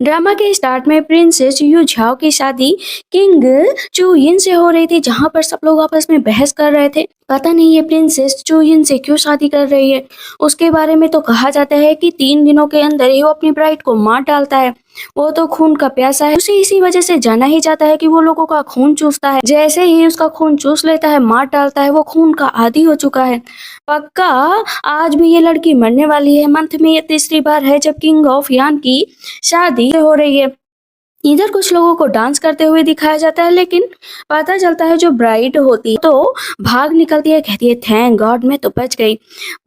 Drama के start में princess you Zhao की शादी किंग चूइन से हो रही थी, जहां पर सब लोग आपस में बहस कर रहे थे। पता नहीं ये प्रिंसेस चूइन से क्यों शादी कर रही है। उसके बारे में तो कहा जाता है कि 3 दिनों के अंदर ही वो अपनी ब्राइड को मार डालता है। वो तो खून का प्यासा है, उसे इसी वजह से जाना ही जाता है कि वो लोगों का खून चूसता है। जैसे ही उसका खून चूस लेता है, मार डालता है, वो खून का आदी हो चुका है। पक्का आज भी ये लड़की मरने वाली है। मंथ में ये तीसरी बार है जब किंग ऑफ यान की शादी हो रही है। इधर कुछ लोगों को डांस करते हुए दिखाया जाता है, लेकिन पता चलता है जो ब्राइड होती है तो भाग निकलती है, कहती है थैंक गॉड मैं तो बच गई।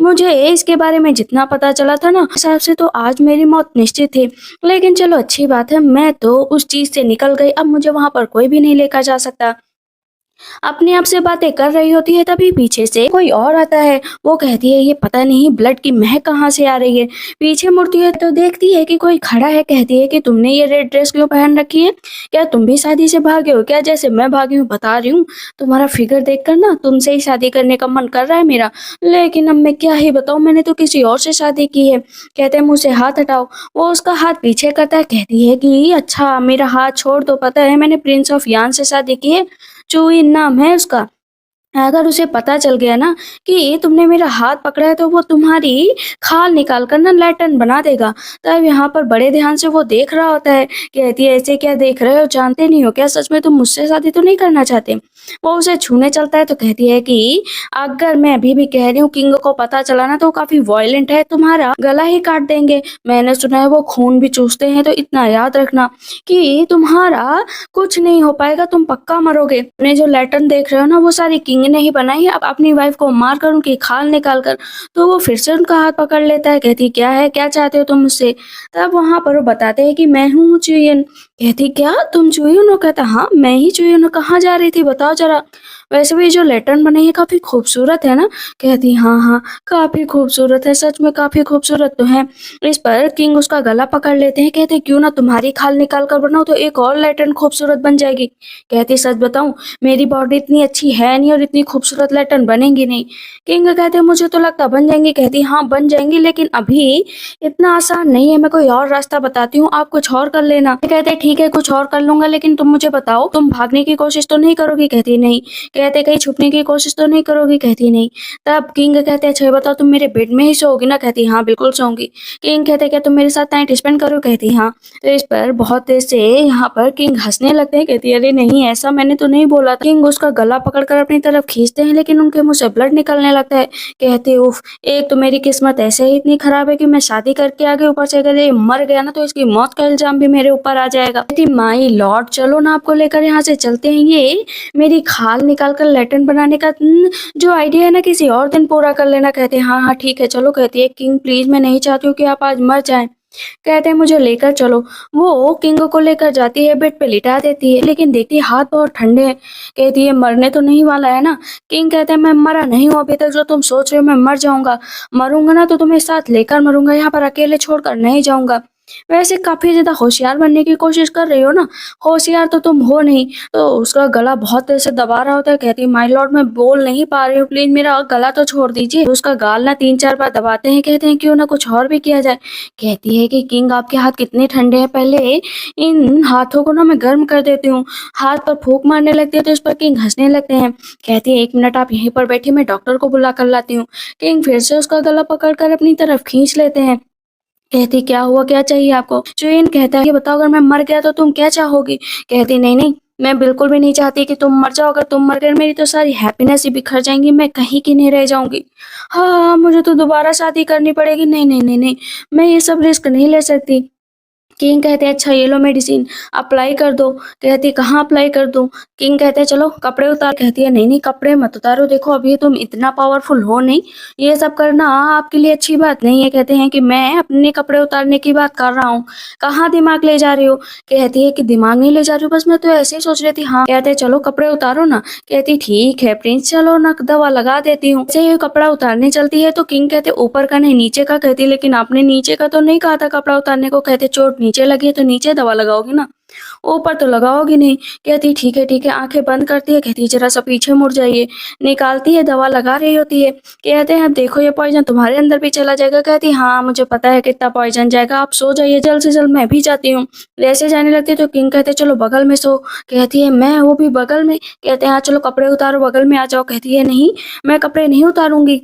मुझे इसके बारे में जितना पता चला था ना, उस हिसाब से तो आज मेरी मौत निश्चित थी। लेकिन चलो अच्छी बात है, मैं तो उस चीज से निकल गई। अब मुझे वहां पर कोई भी नहीं लेकर जा सकता। अपने आप से बातें कर रही होती है, तभी पीछे से कोई और आता है। वो कहती है ये पता नहीं ब्लड की महक कहाँ से आ रही है। पीछे मुड़ती है तो देखती है कि कोई खड़ा है। कहती है कि तुमने ये रेड ड्रेस क्यों पहन रखी है? क्या तुम भी शादी से भागे हो क्या? जैसे मैं भागी हूँ, बता रही हूँ। तुम्हारा फिगर देखकर ना तुमसे ही शादी करने का मन कर रहा है मेरा। लेकिन अब मैं क्या ही बताऊँ, मैंने तो किसी और से शादी की है। कहते हैं मुझसे हाथ हटाओ। वो उसका हाथ पीछे करता है। कहती है कि अच्छा मेरा हाथ छोड़ दो, पता है मैंने प्रिंस ऑफ यान से शादी की है। चूइन नाम है उसका। अगर उसे पता चल गया ना कि तुमने मेरा हाथ पकड़ा है, तो वो तुम्हारी खाल निकाल कर ना लैटन बना देगा। तब यहाँ पर बड़े ध्यान से वो देख रहा होता है। कहती है ऐसे क्या देख रहे हो, जानते नहीं हो क्या? सच में तुम मुझसे शादी तो नहीं करना चाहते? वो उसे छूने चलता है तो कहती है कि अगर मैं अभी भी कह रही हूँ, किंग को पता चला ना तो वो काफी वायलेंट है, तुम्हारा गला ही काट देंगे। मैंने सुना है वो खून भी चूसते हैं, तो इतना याद रखना कि तुम्हारा कुछ नहीं हो पाएगा, तुम पक्का मरोगे। अपने जो लैटन देख रहे हो ना, वो सारी किंग ने ही बनाई है। अब अपनी वाइफ को मार कर उनकी खाल निकाल कर, तो वो फिर से उनका हाथ पकड़ लेता है। कहती क्या है, क्या चाहते हो तुम मुझसे? तब वहां पर वो बताते हैं कि मैं हूँ चुयन। कहती क्या तुम चुयन हो? कहता हाँ मैं ही चुयन हूँ। कहाँ जा रही थी बताओ जरा। वैसे भी जो लैटन बनी है काफी खूबसूरत है ना? कहती हाँ हाँ काफी खूबसूरत है, सच में काफी खूबसूरत तो है। इस पर किंग उसका गला पकड़ लेते हैं। कहते क्यों ना तुम्हारी खाल निकाल कर बनाओ तो एक और लैटन खूबसूरत बन जाएगी। कहती सच बताऊं, मेरी बॉडी इतनी अच्छी है नहीं और इतनी खूबसूरत लैटन बनेंगी नहीं। किंग कहते मुझे तो लगता बन जाएंगी। कहती हाँ बन जाएंगी, लेकिन अभी इतना आसान नहीं है। मैं कोई और रास्ता बताती हूँ, आप कुछ और कर लेना। कहते ठीक है कुछ और कर लूंगा, लेकिन तुम मुझे बताओ तुम भागने की कोशिश तो नहीं करोगी? कहती नहीं। कहते कहीं छुपने की कोशिश तो नहीं करोगी? कहती नहीं। तब किंग कहते अच्छा ये बताओ तुम मेरे बेड में ही सोओगी ना? कहती हाँ बिल्कुल सोऊंगी। किंग कहते क्या तुम मेरे साथ नाइट स्पेंड करो? कहती हाँ। तो इस पर बहुत देर से यहाँ पर किंग हंसने लगते हैं। कहती अरे नहीं ऐसा मैंने तो नहीं बोला था। किंग उसका गला पकड़कर अपनी तरफ खींचते हैं, लेकिन उनके मुंह से ब्लड निकलने लगता है। कहते उफ, एक तो मेरी किस्मत ऐसे ही इतनी खराब है कि मैं शादी करके आ गई, ऊपर से अगर ये मर गया ना तो इसकी मौत का इल्जाम भी मेरे ऊपर आ जाएगा। कहती माई लॉर्ड चलो ना आपको लेकर यहाँ से चलते हैं। ये मेरी खाल निकाल कर लैटन बनाने का जो आइडिया है ना, किसी और दिन पूरा कर लेना। कहते हैं हाँ हाँ ठीक है चलो। कहती है किंग प्लीज मैं नहीं चाहती हूँ कि आप आज मर जाएं। कहते हैं मुझे लेकर चलो। वो किंग को लेकर जाती है, बेड पे लिटा देती है, लेकिन देखती है हाथ बहुत ठंडे हैं। कहती है मरने तो नहीं वाला है ना? किंग कहते हैं मैं मरा नहीं हूँ अभी तक, जो तुम सोच रहे हो मैं मर जाऊंगा। मरूंगा ना तो तुम्हें साथ लेकर मरूंगा, यहाँ पर अकेले छोड़कर नहीं जाऊंगा। वैसे काफी ज्यादा होशियार बनने की कोशिश कर रही हो ना? होशियार तो तुम हो नहीं। तो उसका गला बहुत तेज से दबा रहा होता है। कहती है माय लॉर्ड मैं बोल नहीं पा रही हूँ, प्लीज मेरा गला तो छोड़ दीजिए। उसका गाल ना 3-4 बार दबाते हैं। कहते हैं क्यों ना कुछ और भी किया जाए। कहती है कि किंग आपके हाथ कितने ठंडे हैं, पहले इन हाथों को ना मैं गर्म कर देती हूँ। हाथ पर फूंक मारने लगती है तो इस पर किंग हंसने लगते हैं। कहती है 1 मिनट आप यहीं पर बैठिए, मैं डॉक्टर को बुला कर लाती हूँ। किंग फिर से उसका गला पकड़कर अपनी तरफ खींच लेते हैं। कहती क्या हुआ, क्या चाहिए आपको? चुइन कहता है कि बताओ अगर मैं मर गया तो तुम क्या चाहोगी? कहती नहीं नहीं मैं बिल्कुल भी नहीं चाहती कि तुम मर जाओ। अगर तुम मर गए मेरी तो सारी हैप्पीनेस ही बिखर जाएंगी, मैं कहीं की नहीं रह जाऊंगी। हाँ मुझे तो दोबारा शादी करनी पड़ेगी। नहीं नहीं नहीं नहीं, मैं ये सब रिस्क नहीं ले सकती। किंग कहते हैं अच्छा ये लो मेडिसिन अप्लाई कर दो। कहती कहाँ अप्लाई कर दूं? किंग कहते हैं चलो कपड़े उतार। कहती है नहीं नहीं कपड़े मत उतारो, देखो अभी तुम इतना पावरफुल हो नहीं, ये सब करना आपके लिए अच्छी बात नहीं है। कहते हैं कि मैं अपने कपड़े उतारने की बात कर रहा हूँ, कहाँ दिमाग ले जा रही हो? कहती है कि दिमाग नहीं ले जा रही हूँ, बस मैं तो ऐसे ही सोच रही थी। हाँ कहते हैं चलो कपड़े उतारो ना। कहती ठीक है प्रिंस चलो ना दवा लगा देती हूँ। ऐसे ही कपड़ा उतारने चलती है तो किंग कहते ऊपर का नहीं नीचे का। कहती लेकिन आपने नीचे का तो नहीं कहा था कपड़ा उतारने को। कहते चोट नीचे लगी है तो नीचे दवा लगाओगी ना, ऊपर तो लगाओगी नहीं। कहती ठीक है, आंखें बंद करती है, कहती जरा सा पीछे मुड़ जाइए, निकालती है, दवा लगा रही होती है। कहते हैं अब देखो ये पॉइजन तुम्हारे अंदर भी चला जाएगा। कहती हाँ मुझे पता है कितना पॉइजन जाएगा, आप सो जाइए, जल्द से जल्द मैं भी जाती हूँ। वैसे जाने लगती है तो किंग कहते चलो बगल में सो। कहती है मैं वो भी बगल में। कहते हैं हाँ चलो कपड़े उतारो बगल में आ जाओ। कहती है नहीं मैं कपड़े नहीं उतारूंगी।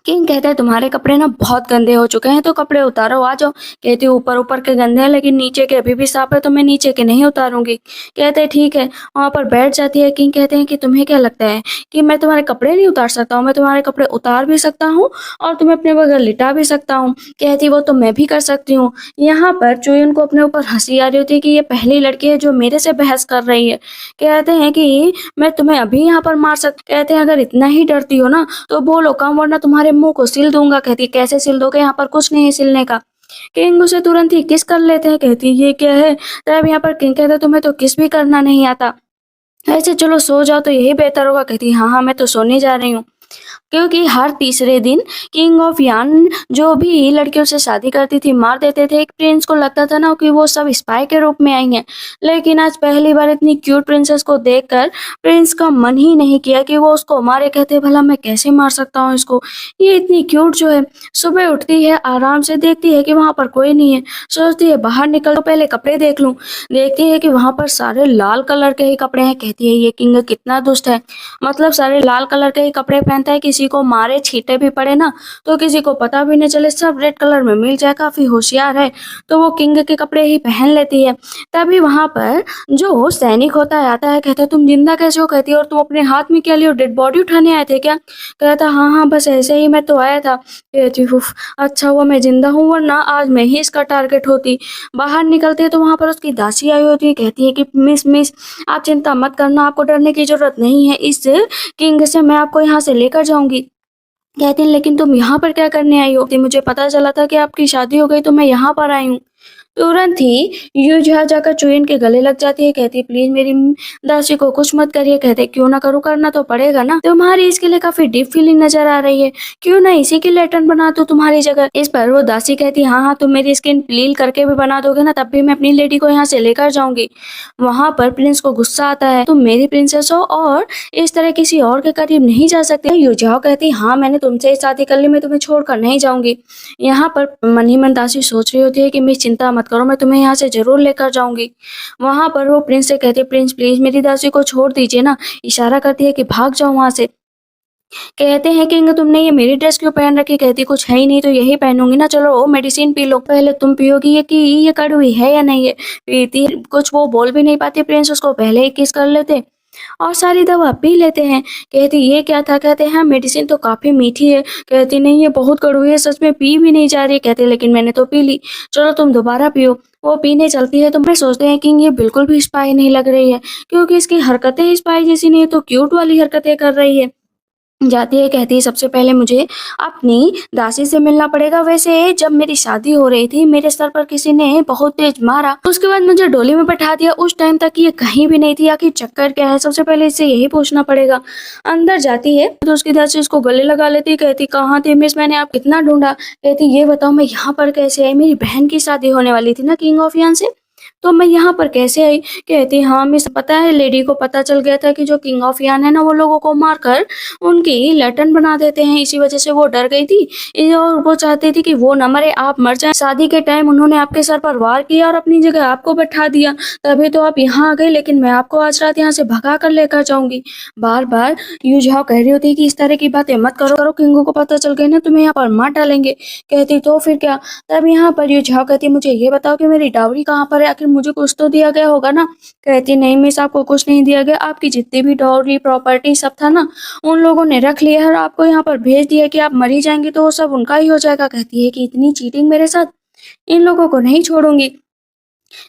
किंग कहता है तुम्हारे कपड़े ना बहुत गंदे हो चुके हैं तो कपड़े उतारो आ जाओ। कहती है ऊपर ऊपर के गंदे हैं लेकिन नीचे के अभी भी साफ है तो मैं नीचे के नहीं उतारूंगी। कहते हैं ठीक है, वहां पर बैठ जाती है। किंग कहते हैं कि तुम्हें क्या लगता है कि मैं तुम्हारे कपड़े नहीं उतार सकता हूँ? मैं तुम्हारे कपड़े उतार भी सकता हूँ और तुम्हें अपने बगल लिटा भी सकता हूँ। कहती वो तो मैं भी कर सकती हूँ। यहाँ पर चुइन को अपने ऊपर हंसी आ रही होती है कि ये पहली लड़की है जो मेरे से बहस कर रही है। कहते हैं कि मैं तुम्हें अभी यहाँ पर मार सकता। कहते हैं अगर इतना ही डरती हो ना तो बोलो काम वरना तुम्हारे मुंह को सिल दूंगा। कहती है कैसे सिल दोगे, यहाँ पर कुछ नहीं है सिलने का। किंग उसे तुरंत ही किस कर लेते हैं। कहती है ये क्या है? तब यहाँ पर किंग कहता है तुम्हें तो किस भी करना नहीं आता, ऐसे चलो सो जाओ तो यही बेहतर होगा। कहती है हाँ मैं तो सोने जा रही हूँ। क्योंकि हर तीसरे दिन किंग ऑफ यान जो भी लड़कियों से शादी करती थी मार देते थे। एक प्रिंस को लगता था ना कि वो सब स्पाई के रूप में आई हैं, लेकिन आज पहली बार इतनी क्यूट प्रिंसेस को देखकर प्रिंस का मन ही नहीं किया कि वो उसको मारे। कहते भला मैं कैसे मार सकता हूँ इसको, ये इतनी क्यूट जो है। सुबह उठती है, आराम से देखती है कि वहां पर कोई नहीं है। सोचती है बाहर निकल तो पहले कपड़े देख लूं। देखती है कि वहां पर सारे लाल कलर के ही कपड़े हैं। कहती है ये किंग कितना दुष्ट है, मतलब सारे लाल कलर के ही कपड़े पहनता है, किसी को मारे छींटे भी पड़े ना तो किसी को पता भी न चले, सब रेड कलर में मिल जाए, काफी होशियार है। तो वो किंग के कपड़े ही पहन लेती है। तभी वहां पर जो सैनिक होता है आता है। कहता है तुम जिंदा कैसे हो? कहती है और तुम अपने हाथ में क्या लियो, डेड बॉडी उठाने आए थे क्या? कहता हाँ बस ऐसे ही मैं तो आया था। कहती उफ अच्छा हुआ मैं जिंदा हूँ वरना आज मैं ही इसका टारगेट होती। बाहर निकलते तो वहां पर उसकी दासी आई होती है। कहती है कि मिस आप चिंता मत करना, आपको डरने की जरूरत नहीं है, इस किंग से मैं आपको यहाँ से लेकर जाऊंगी। कहती है लेकिन तुम यहाँ पर क्या करने आई हो? मुझे पता चला था कि आपकी शादी हो गई तो मैं यहाँ पर आई हूँ। तुरंत ही यूझा जाकर चुइन के गले लग जाती है। कहती है प्लीज मेरी दासी को कुछ मत करिए। कहते क्यों ना करूँ, करना तो पड़ेगा ना, तुम्हारी इसके लिए काफी डीप फीलिंग नजर आ रही है, क्यों ना इसी की लेटन बना दो तुम्हारी जगह। इस पर वो दासी कहती हाँ तुम मेरी स्किन पील करके भी बना दोगे ना तब भी मैं अपनी लेडी को यहाँ से लेकर जाऊंगी। वहां पर प्रिंस को गुस्सा आता है, तुम मेरी प्रिंसेस हो और इस तरह किसी और के करीब नहीं जा सकते। यूझाओ कहती हाँ मैंने तुमसे ही शादी कर ली, मैं तुम्हें छोड़कर नहीं जाऊंगी। यहाँ पर मन ही मन दासी सोच रही होती है कि मैं चिंता मत करो, मैं तुम्हें यहाँ से जरूर लेकर जाऊंगी। वहां पर वो प्रिंस से कहती है प्रिंस प्लीज मेरी दासी को छोड़ दीजिए ना, इशारा करती है कि भाग जाओ वहां से। कहते हैं किंग तुमने ये मेरी ड्रेस क्यों पहन रखी? कहती कुछ है ही नहीं तो यही पहनूंगी ना, चलो वो मेडिसिन पी लो। पहले तुम पियोगी ये कि ये कड़वी है या नहीं है? पीती है। कुछ वो बोल भी नहीं पाती प्रिंस उसको पहले ही किस कर लेते और सारी दवा पी लेते हैं। कहती ये क्या था? कहते हैं मेडिसिन तो काफी मीठी है। कहती नहीं ये बहुत कड़वी है, सच में पी भी नहीं जा रही। कहते लेकिन मैंने तो पी ली, चलो तुम दोबारा पियो। वो पीने चलती है तो मैं सोचते हैं कि ये बिल्कुल भी स्पाई नहीं लग रही है, क्योंकि इसकी हरकतें स्पाई जैसी नहीं है तो क्यूट वाली हरकतें कर रही है। जाती है, कहती है सबसे पहले मुझे अपनी दासी से मिलना पड़ेगा। वैसे जब मेरी शादी हो रही थी मेरे सर पर किसी ने बहुत तेज मारा, उसके बाद मुझे डोली में बैठा दिया, उस टाइम तक ये कहीं भी नहीं थी। आखिर चक्कर क्या है, सबसे पहले इससे यही पूछना पड़ेगा। अंदर जाती है तो उसकी दासी उसको गले लगा लेती। कहती कहाँ थे मिस, मैंने आप कितना ढूंढा। कहती ये बताओ मैं यहाँ पर कैसे आई? मेरी बहन की शादी होने वाली थी ना किंग ऑफ यान से, तो मैं यहाँ पर कैसे आई? कहती हाँ मिस पता है लेडी को पता चल गया था कि जो किंग ऑफ यान है ना वो लोगों को मारकर उनकी लैटन बना देते हैं, इसी वजह से वो डर गई थी और वो चाहती थी कि वो न मरे, आप मर जाए। शादी के टाइम उन्होंने आपके सर पर वार किया और अपनी जगह आपको बैठा दिया, तभी तो आप यहाँ आ गए, लेकिन मैं आपको आज रात यहाँ से भगा कर लेकर जाऊंगी। बार बार यूझाओ कह रही होती कि इस तरह की बातें मत करो, किंगो को पता चल गई ना तुम्हें यहाँ पर मार डालेंगे। कहती तो फिर क्या? तब यहाँ पर यूझाओ कहती मुझे ये बताओ कि मेरी डावरी कहाँ पर है, आखिर मुझे कुछ तो दिया गया होगा ना। कहती नहीं मिस आपको कुछ नहीं दिया गया, आपकी जितनी भी डावरी प्रॉपर्टी सब था ना उन लोगों ने रख लिया है और आपको यहाँ पर भेज दिया कि आप मरी जाएंगी तो वो सब उनका ही हो जाएगा। कहती है कि इतनी चीटिंग मेरे साथ, इन लोगों को नहीं छोड़ूंगी।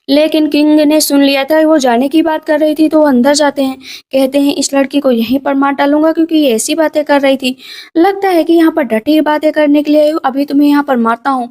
लेकिन किंग ने सुन लिया था वो जाने की बात कर रही थी तो वो अंदर जाते हैं। कहते हैं इस लड़की को यहीं पर मार डालूंगा क्योंकि ये ऐसी बातें कर रही थी, लगता है कि यहाँ पर डटी बातें करने के लिए आई हूँ, अभी तुम्हें यहाँ पर मारता हूँ।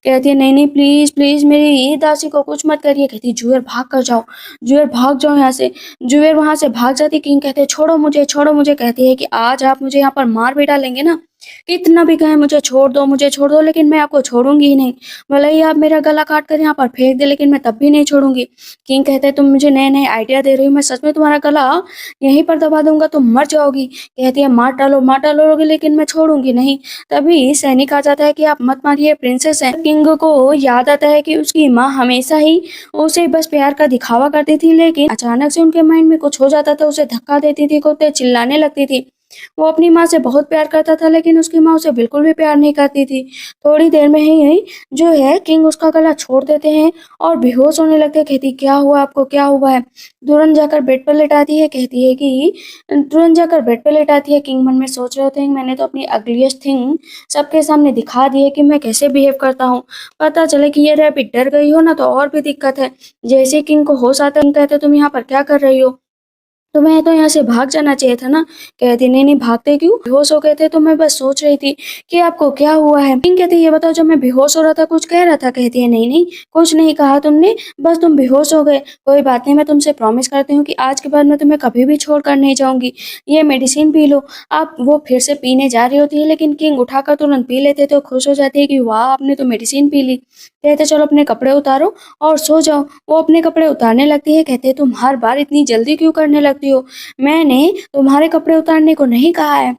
कहती है नहीं प्लीज प्लीज मेरी ये दासी को कुछ मत करिए। कहती जुएर भाग कर जाओ, जुएर भाग जाओ यहाँ से। जुएर वहां से भाग जाती। किंग कहते छोड़ो मुझे छोड़ो मुझे। कहती है कि आज आप मुझे यहाँ पर मार भी डालेंगे ना कितना भी कहें मुझे छोड़ दो लेकिन मैं आपको छोड़ूंगी ही नहीं। भले ही आप मेरा गला काट कर यहाँ पर फेंक दे लेकिन मैं तब भी नहीं छोड़ूंगी। किंग कहते हैं तुम मुझे नए नए आइडिया दे रही हो, मैं सच में तुम्हारा गला यहीं पर दबा दूंगा, तुम मर जाओगी। कहती है मार डालोगे लेकिन मैं छोड़ूंगी नहीं। तभी सैनिक आ जाता है कि आप मत मारिए, प्रिंसेस है। किंग को याद आता है कि उसकी माँ हमेशा ही उसे बस प्यार का दिखावा करती थी, लेकिन अचानक से उनके माइंड में कुछ हो जाता था, उसे धक्का देती थी, कुत्ते चिल्लाने लगती थी। वो अपनी माँ से बहुत प्यार करता था लेकिन उसकी माँ उसे बिल्कुल भी प्यार नहीं करती थी। थोड़ी देर में ही जो है किंग उसका गला छोड़ देते हैं और बेहोश होने लगते हैं। कहती क्या हुआ आपको, क्या हुआ है? तुरंत जाकर बेड पर लेटाती है। कहती है कि तुरंत जाकर बेड पर लेटाती है। किंग मन में सोच रहे होते हैं मैंने तो अपनी अगलीस्ट थिंग सबके सामने दिखा दी है कि मैं कैसे बिहेव करता हूँ। पता चले कि ये रैबिट डर गई हो ना तो और भी दिक्कत है। जैसे किंग को होश आता है, कहते तुम यहाँ पर क्या कर रही हो? तुम्हें तो यहाँ से भाग जाना चाहिए था ना। कहती नहीं नहीं, भागते क्यों? बेहोश हो गए थे तो मैं बस सोच रही थी कि आपको क्या हुआ है। किंग कहती ये बताओ, जब मैं बेहोश हो रहा था कुछ कह रहा था? कहती है नहीं नहीं, कुछ नहीं कहा तुमने, बस तुम बेहोश हो गए। कोई बात नहीं, मैं तुमसे प्रॉमिस करती हूँ कि आज के बाद मैं तुम्हें कभी भी छोड़ कर नहीं जाऊंगी। ये मेडिसिन पी लो। आप वो फिर से पीने जा रही होती है लेकिन किंग उठाकर तुरंत पी लेते तो खुश हो जाती है कि वाह आपने तो मेडिसिन पी ली। कहते चलो अपने कपड़े उतारो और सो जाओ। वो अपने कपड़े उतारने लगती है। कहते तुम हर बार इतनी जल्दी क्यों करने लगती हो? मैंने तुम्हारे कपड़े उतारने को नहीं कहा है।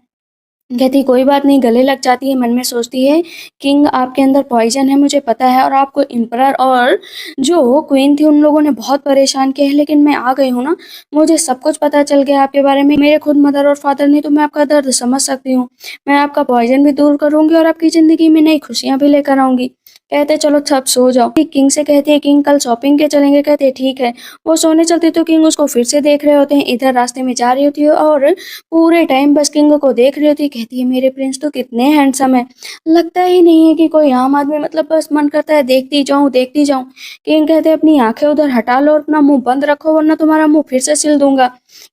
कहती कोई बात नहीं, गले लग जाती है। मन में सोचती है किंग आपके अंदर पॉइजन है मुझे पता है, और आपको एम्परर और जो क्वीन थी उन लोगों ने बहुत परेशान किया है, लेकिन मैं आ गई हूँ ना, मुझे सब कुछ पता चल गया आपके बारे में। मेरे खुद मदर और फादर ने तो मैं आपका दर्द समझ सकती हूँ। मैं आपका पॉइजन भी दूर करूंगी और आपकी जिंदगी में नई खुशियां भी लेकर आऊंगी। कहते चलो सब सो जाओ। किंग से कहती है किंग कल शॉपिंग के चलेंगे? कहते ठीक है। वो सोने चलते तो किंग उसको फिर से देख रहे होते हैं। इधर रास्ते में जा रही होती है और पूरे टाइम बस किंग को देख रही होती है। कहती है मेरे प्रिंस तो कितने हैंडसम है, लगता ही नहीं है कि कोई आम आदमी, मतलब बस मन करता है देखती जाऊं देखती जाऊं। किंग कहते हैं अपनी आंखें उधर हटा लो और अपना मुंह बंद रखो वरना तुम्हारा मुंह फिर से सिल दूंगा।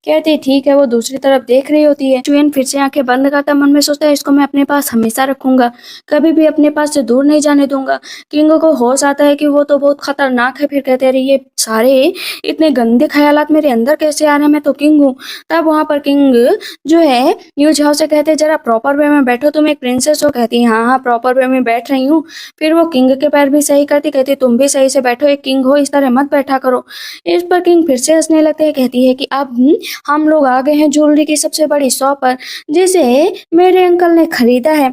कहती ठीक है। वो दूसरी तरफ देख रही होती है। चुयन फिर से आंखें बंद करता मन में सोचता है इसको मैं अपने पास हमेशा रखूंगा, कभी भी अपने पास से दूर नहीं जाने दूंगा। किंग को होश आता है कि वो तो बहुत खतरनाक है। फिर कहते अरे ये सारे इतने गंदे ख्यालात मेरे अंदर कैसे आ रहे हैं, मैं तो किंग हूँ। तब वहां पर किंग जो है न्यूज हाउस से कहते जरा प्रॉपर वे में बैठो, तुम एक प्रिंसेस हो। कहती हाँ हाँ प्रॉपर वे में बैठ रही हूँ। फिर वो किंग के पैर भी सही करती। कहती तुम भी सही से बैठो, एक किंग हो इस तरह मत बैठा करो। इस पर किंग फिर से हंसने लगते हैं। कहती है कि अब हम लोग आ गए हैं ज्वेलरी की सबसे बड़ी शॉप पर, जिसे मेरे अंकल ने खरीदा है।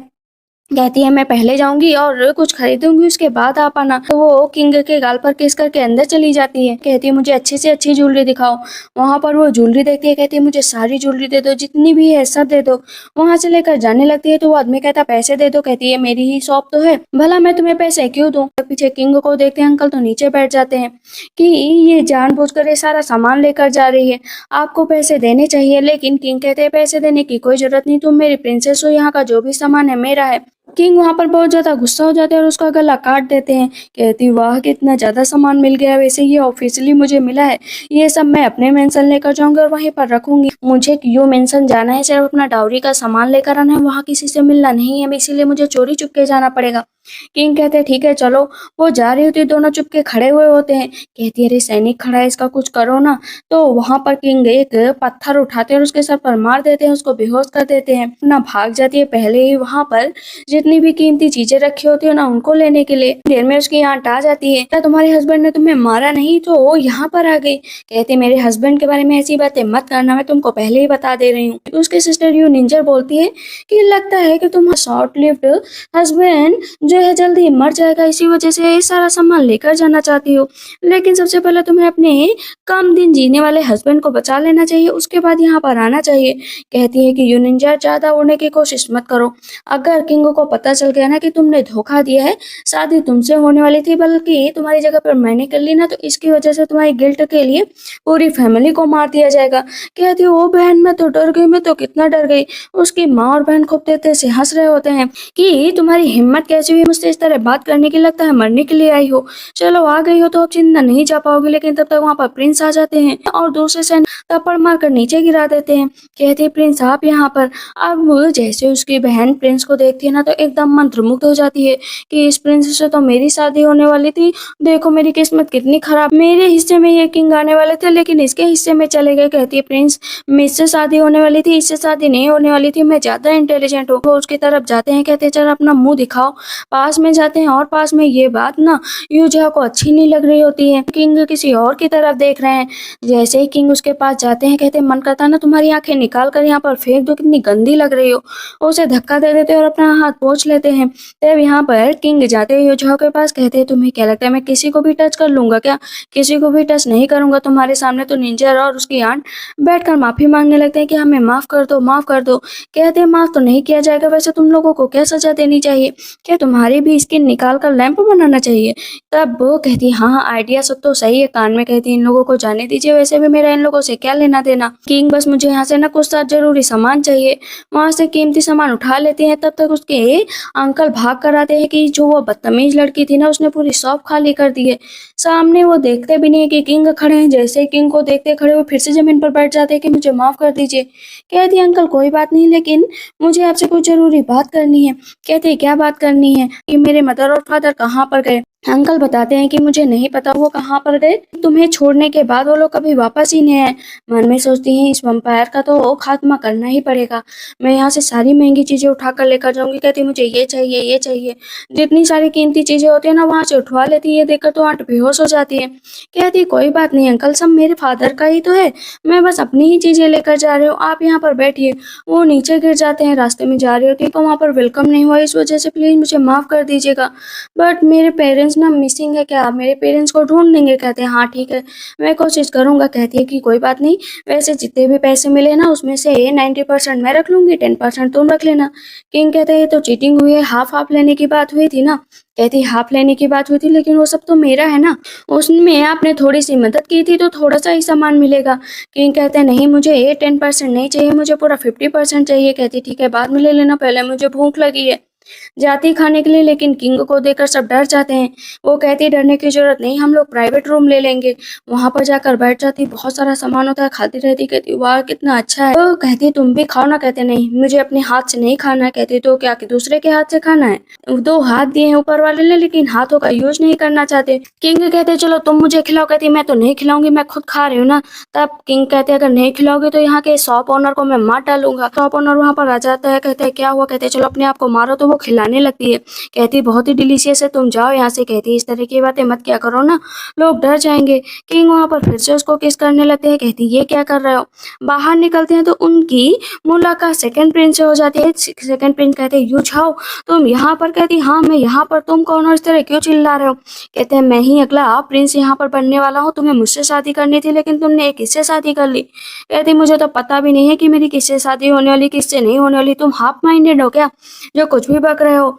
कहती है मैं पहले जाऊंगी और कुछ खरीदूंगी उसके बाद आप आना। तो वो किंग के गाल पर किस करके अंदर चली जाती है। कहती है मुझे अच्छी से अच्छी ज्वेलरी दिखाओ। वहां पर वो ज्वेलरी देखती है। कहती है मुझे सारी ज्वेलरी दे दो, जितनी भी है सब दे दो। वहां से लेकर जाने लगती है तो वो आदमी कहता पैसे दे दो। कहती है मेरी ही शॉप तो है, भला मैं तुम्हें पैसे क्यों दूं। पीछे किंग को देखते हैं अंकल तो नीचे बैठ जाते हैं कि ये जानबूझकर ये सारा सामान लेकर जा रही है, आपको पैसे देने चाहिए। लेकिन किंग कहते हैं पैसे देने की कोई जरूरत नहीं, तुम मेरी प्रिंसेस हो, यहाँ का जो भी सामान है मेरा है। किंग वहां पर बहुत ज्यादा गुस्सा हो जाते हैं और उसका गला काट देते हैं। कहती वाह कितना ज्यादा सामान मिल गया, वैसे ये ऑफिशियली मुझे मिला है, ये सब मैं अपने मेंशन लेकर जाऊंगी और वहीं पर रखूंगी। मुझे यू मेंशन जाना है, सिर्फ अपना डाउरी का सामान लेकर आना है, वहां किसी से मिलना नहीं है, इसीलिए मुझे चोरी चुपके जाना पड़ेगा। किंग कहते हैं ठीक है चलो। वो जा रही होती है, दोनों चुपके खड़े हुए होते हैं। कहती है अरे सैनिक खड़ा है इसका कुछ करो ना। तो वहां पर किंग एक पत्थर उठाते हैं और उसके सर पर मार देते हैं, उसको बेहोश कर देते हैं। ना भाग जाती है पहले ही वहां पर जितनी भी कीमती चीजें रखी होती है ना उनको लेने के लिए। देर में उसकी आंट आ जाती है, क्या तुम्हारे हस्बैंड ने तुम्हें मारा नहीं तो वो यहाँ पर आ गई। कहते मेरे हस्बैंड के बारे में ऐसी बातें मत करना, मैं तुमको पहले ही बता दे रही हूँ। उसकी सिस्टर यू निंजर बोलती है कि लगता है कि तुम शॉर्ट लिव्ड हस्बैंड जो है जल्दी ही मर जाएगा, इसी वजह से ये सारा सामान लेकर जाना चाहती हो। लेकिन सबसे पहले तुम्हें अपने कम दिन जीने वाले हस्बैंड को बचा लेना चाहिए, उसके बाद यहाँ पर आना चाहिए। कहती है कि यू निंजा ज्यादा उड़ने की कोशिश मत करो, अगर किंग को पता चल गया ना कि तुमने धोखा दिया है, शादी तुमसे होने वाली थी बल्कि तुम्हारी जगह पर मैंने कर ली ना, तो इसकी वजह से तुम्हारी गिल्ट के लिए पूरी फैमिली को मार दिया जाएगा। कहती है ओ बहन मैं तो डर गई, मैं तो कितना डर गई। उसकी माँ और बहन खूब तेज से हंस रहे होते हैं कि तुम्हारी हिम्मत कैसी हुई मुझसे इस तरह बात करने की, लगता है मरने के लिए आई हो। चलो आ गई हो तो अब जिंदा नहीं जा पाओगे। लेकिन तब तक वहाँ पर प्रिंस आ जाते हैं और दूसरे सैनिक थप्पड़ मारकर नीचे गिरा देते हैं। कहते हैं प्रिंस आप यहाँ पर। अब जैसे उसकी बहन प्रिंस को देखती है ना तो एकदम मंत्रमुग्ध हो जाती है कि इस प्रिंस से तो मेरी शादी होने वाली थी, देखो मेरी किस्मत कितनी खराब, मेरे हिस्से में ये किंग आने वाले थे लेकिन इसके हिस्से में चले गए। कहती है प्रिंस मुझसे शादी होने वाली थी, इससे शादी नहीं होने वाली थी, मैं ज्यादा इंटेलिजेंट हूँ। वो उसकी तरफ जाते हैं, कहते हैं चल अपना मुंह दिखाओ। पास में जाते हैं और पास में ये बात ना यूझा को अच्छी नहीं लग रही होती है। किंग किसी और की तरफ देख रहे हैं। जैसे ही किंग उसके पास जाते हैं, कहते हैं मन करता है ना तुम्हारी आंखें निकाल कर यहाँ पर फेंक दो, कितनी गंदी लग रही हो। उसे धक्का दे देते हैं और अपना हाथ पोंछ लेते हैं। तब यहाँ पर किंग जाते हैं यूझा के पास, कहते हैं तुम्हें क्या लगता है मैं किसी को भी टच कर लूंगा क्या? किसी को भी टच नहीं करूंगा तुम्हारे सामने। तो निंजा और उसकी आंट बैठकर माफी मांगने लगते हैं कि हमें माफ कर दो, माफ कर दो। कहते हैं माफ तो नहीं किया जाएगा, वैसे तुम लोगों को क्या सजा देनी चाहिए? क्या तुम्हारी भी स्किन निकाल कर लैंप बनाना चाहिए? तब वो कहती हाँ हाँ आइडिया सब तो सही है। कान में कहती इन लोगों को जाने दीजिए, वैसे भी मेरा इन लोगों से क्या लेना देना। किंग बस मुझे यहाँ से ना कुछ जरूरी सामान चाहिए। वहां से कीमती सामान उठा लेते हैं। तब तक उसके अंकल भाग कर आते हैं कि जो वो बदतमीज लड़की थी ना उसने पूरी शॉप खाली कर दी है। सामने वो देखते भी नहीं है कि किंग खड़े हैं। जैसे ही किंग को देखते खड़े वो फिर से जमीन पर बैठ जाते हैं कि मुझे माफ कर दीजिए। कहती है अंकल कोई बात नहीं, लेकिन मुझे आपसे कुछ जरूरी बात करनी है। कहते हैं क्या बात करनी है? कि मेरे मदर और फादर कहाँ पर गए? अंकल बताते हैं कि मुझे नहीं पता वो कहाँ पर गए, तुम्हें छोड़ने के बाद वो लोग कभी वापस ही नहीं आए। मन में सोचती हैं इस वंपायर का तो खात्मा करना ही पड़ेगा। मैं यहाँ से सारी महंगी चीजें उठा कर लेकर जाऊंगी। कहती मुझे ये चाहिए, ये चाहिए। जितनी सारी कीमती चीजें होती है ना वहां से उठवा लेती है। ये देखकर तो आंट बेहोश हो जाती है। कहती कोई बात नहीं अंकल, सब मेरे फादर का ही तो है, मैं बस अपनी ही चीजें लेकर जा रही हूँ, आप यहाँ पर बैठिए। वो नीचे गिर जाते हैं। रास्ते में जा रही होती है तो वहाँ पर वेलकम नहीं हुआ, इस वजह से प्लीज मुझे माफ कर दीजिएगा। बट मेरे पेरेंट्स ना मिसिंग है, क्या आप मेरे पेरेंट्स को ढूंढ लेंगे? कहते हैं हाँ ठीक है मैं कोशिश करूंगा। कहती है कि कोई बात नहीं, वैसे जितने भी पैसे मिले ना उसमें से 90% मैं रख लूंगी, 10% तुम रख लेना। किंग कहते हैं तो चीटिंग हुई है, हाफ हाफ लेने की बात हुई थी ना। कहती हाफ लेने की बात हुई थी लेकिन वो सब तो मेरा है ना, उसमें आपने थोड़ी सी मदद की थी तो थोड़ा सा ही सामान मिलेगा। किंग कहते हैं नहीं मुझे ये 10% नहीं चाहिए, मुझे पूरा 50% चाहिए। कहती ठीक है बाद में ले लेना, पहले मुझे भूख लगी है। जाती खाने के लिए, लेकिन किंग को देखकर सब डर जाते हैं। वो कहती डरने की जरूरत नहीं, हम लोग प्राइवेट रूम ले लेंगे। वहां पर जाकर बैठ जाती, बहुत सारा सामान होता है, खाती रहती। कहती वाह कितना अच्छा है। तो कहती तुम भी खाओ ना। कहते नहीं मुझे अपने हाथ से नहीं खाना है। कहती तो क्या कि दूसरे के हाथ से खाना है? 2 हाथ दिए हैं ऊपर वाले ने लेकिन हाथों का यूज नहीं करना चाहते। किंग कहते चलो तुम मुझे खिलाओ। कहती मैं तो नहीं खिलाऊंगी, मैं खुद खा रही हूँ ना। तब किंग कहते अगर नहीं खिलाओगे तो यहाँ के शॉप ओनर को मैं मार डालूंगा। शॉप ओनर वहां पर आ जाता है, कहते हैं क्या हुआ? कहते चलो अपने आप को मारो। तो वो खिलाने लगती है। कहती बहुत ही डिलीशियस है, तुम जाओ यहाँ से। कहती इस तरह की बातें मत क्या करो ना, लोग डर जाएंगे। किंग वहां पर फिर से उसको किस करने लगते हैं। कहती ये क्या कर रहे हो? बाहर निकलते हैं तो उनकी मुलाकात सेकंड प्रिंस से हो जाती है। सेकंड प्रिंस कहते हैं यू जाओ तुम यहाँ पर? कहती हाँ मैं यहाँ पर, तुम कौन हो? इस तरह क्यों चिल्ला रहे हो? कहते हैं मैं ही अगला प्रिंस यहाँ पर बनने वाला हूँ, तुम्हें मुझसे शादी करनी थी लेकिन तुमने एक किससे शादी कर ली। कहती मुझे तो पता भी नहीं है कि मेरी किससे शादी होने वाली किससे नहीं होने वाली, तुम हाफ माइंडेड हो क्या जो कुछ भी बक रहे हो?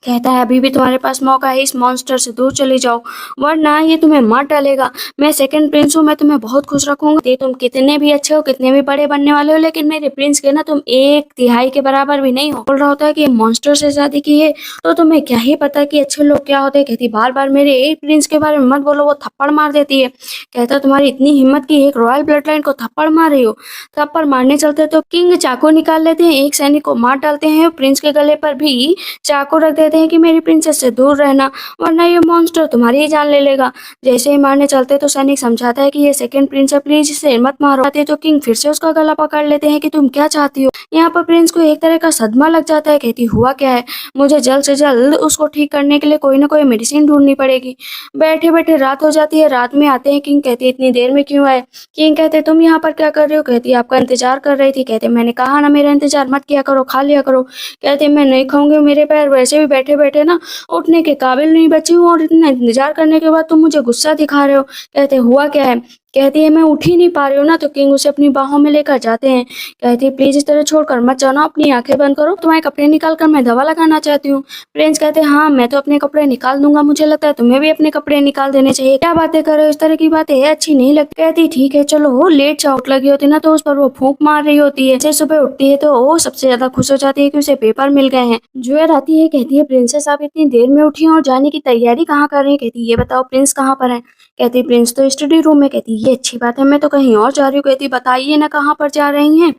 कहता है अभी भी तुम्हारे पास मौका है, इस मॉन्स्टर से दूर चले जाओ वरना ये तुम्हें मार डालेगा। मैं सेकंड प्रिंस हूँ, मैं तुम्हें बहुत खुश रखूंगा। ये तुम कितने भी अच्छे हो, कितने भी बड़े बनने वाले हो, लेकिन मेरे प्रिंस के ना तुम 1/3 के बराबर भी नहीं हो। बोल रहा होता है कि मॉन्स्टर से शादी की है तो तुम्हें क्या ही पता कि अच्छे लोग क्या होते हैं। कहती बार बार मेरे एक प्रिंस के बारे में मत बोलो, वो थप्पड़ मार देती है। कहता तुम्हारी इतनी हिम्मत की एक रॉयल ब्लड लाइन को थप्पड़ मार रही हो। थप्पड़ मारने चलते तो किंग चाकू निकाल लेते हैं, एक सैनिक को मार डालते हैं। प्रिंस के गले पर भी चाकू रख देते हैं कि मेरी प्रिंसेस से दूर रहना वरना ये मॉन्स्टर तुम्हारी ही जान ले लेगा। जैसे ही मारने चलते तो सैनिक समझाता है कि ये सेकंड प्रिंस है, प्लीज इसे मत मारो। आते तो किंग फिर से उसका गला पकड़ लेते हैं कि तुम क्या चाहती हो। यहाँ पर प्रिंस को एक तरह का सदमा लग जाता है। कहती हुआ क्या है? मुझे जल्द से जल्द उसको ठीक करने के लिए कोई ना कोई मेडिसिन ढूंढनी पड़ेगी। बैठे बैठे रात हो जाती है। रात में आते हैं किंग, कहती इतनी देर में क्यों आए? किंग कहते तुम यहाँ पर क्या कर रहे हो? कहती आपका इंतजार कर रही थी। कहते मैंने कहा ना मेरा इंतजार मत किया करो, खा लिया करो। कहते मैं नहीं खाऊंगी, मेरे पैर वैसे भी बैठे बैठे ना उठने के काबिल नहीं बची हूँ और इतना इंतजार करने के बाद तुम मुझे गुस्सा दिखा रहे हो। कहते हुआ क्या है? कहती है मैं उठ ही नहीं पा रही हूँ ना, तो किंग उसे अपनी बाहों में लेकर जाते हैं। कहती है प्लीज इस तरह छोड़कर मत जाना, अपनी आंखें बंद करो, तुम्हारे कपड़े निकाल कर मैं दवा लगाना चाहती हूँ। प्रिंस कहते हैं हाँ मैं तो अपने कपड़े निकाल दूंगा, मुझे लगता है तुम्हें भी अपने कपड़े निकाल देने चाहिए, क्या बातें कर रहे हो, इस तरह की बातें अच्छी नहीं लगती। कहती ठीक है चलो, लेट चोट लगी होती ना तो उस पर वो फूंक मार रही होती है। जैसे सुबह उठती है तो वो सबसे ज्यादा खुश हो जाती है कि उसे पेपर मिल गए हैं। जुएर आती है, कहती है प्रिंसेस आप इतनी देर में उठी हैं और जाने की तैयारी कहाँ कर रही है। कहती ये बताओ प्रिंस कहाँ पर है। कहती प्रिंस तो स्टडी रूम में। कहती ये अच्छी बात है, मैं तो कहीं और जा रही हूँ। कहती बताइए ना कहाँ पर जा रही हैं।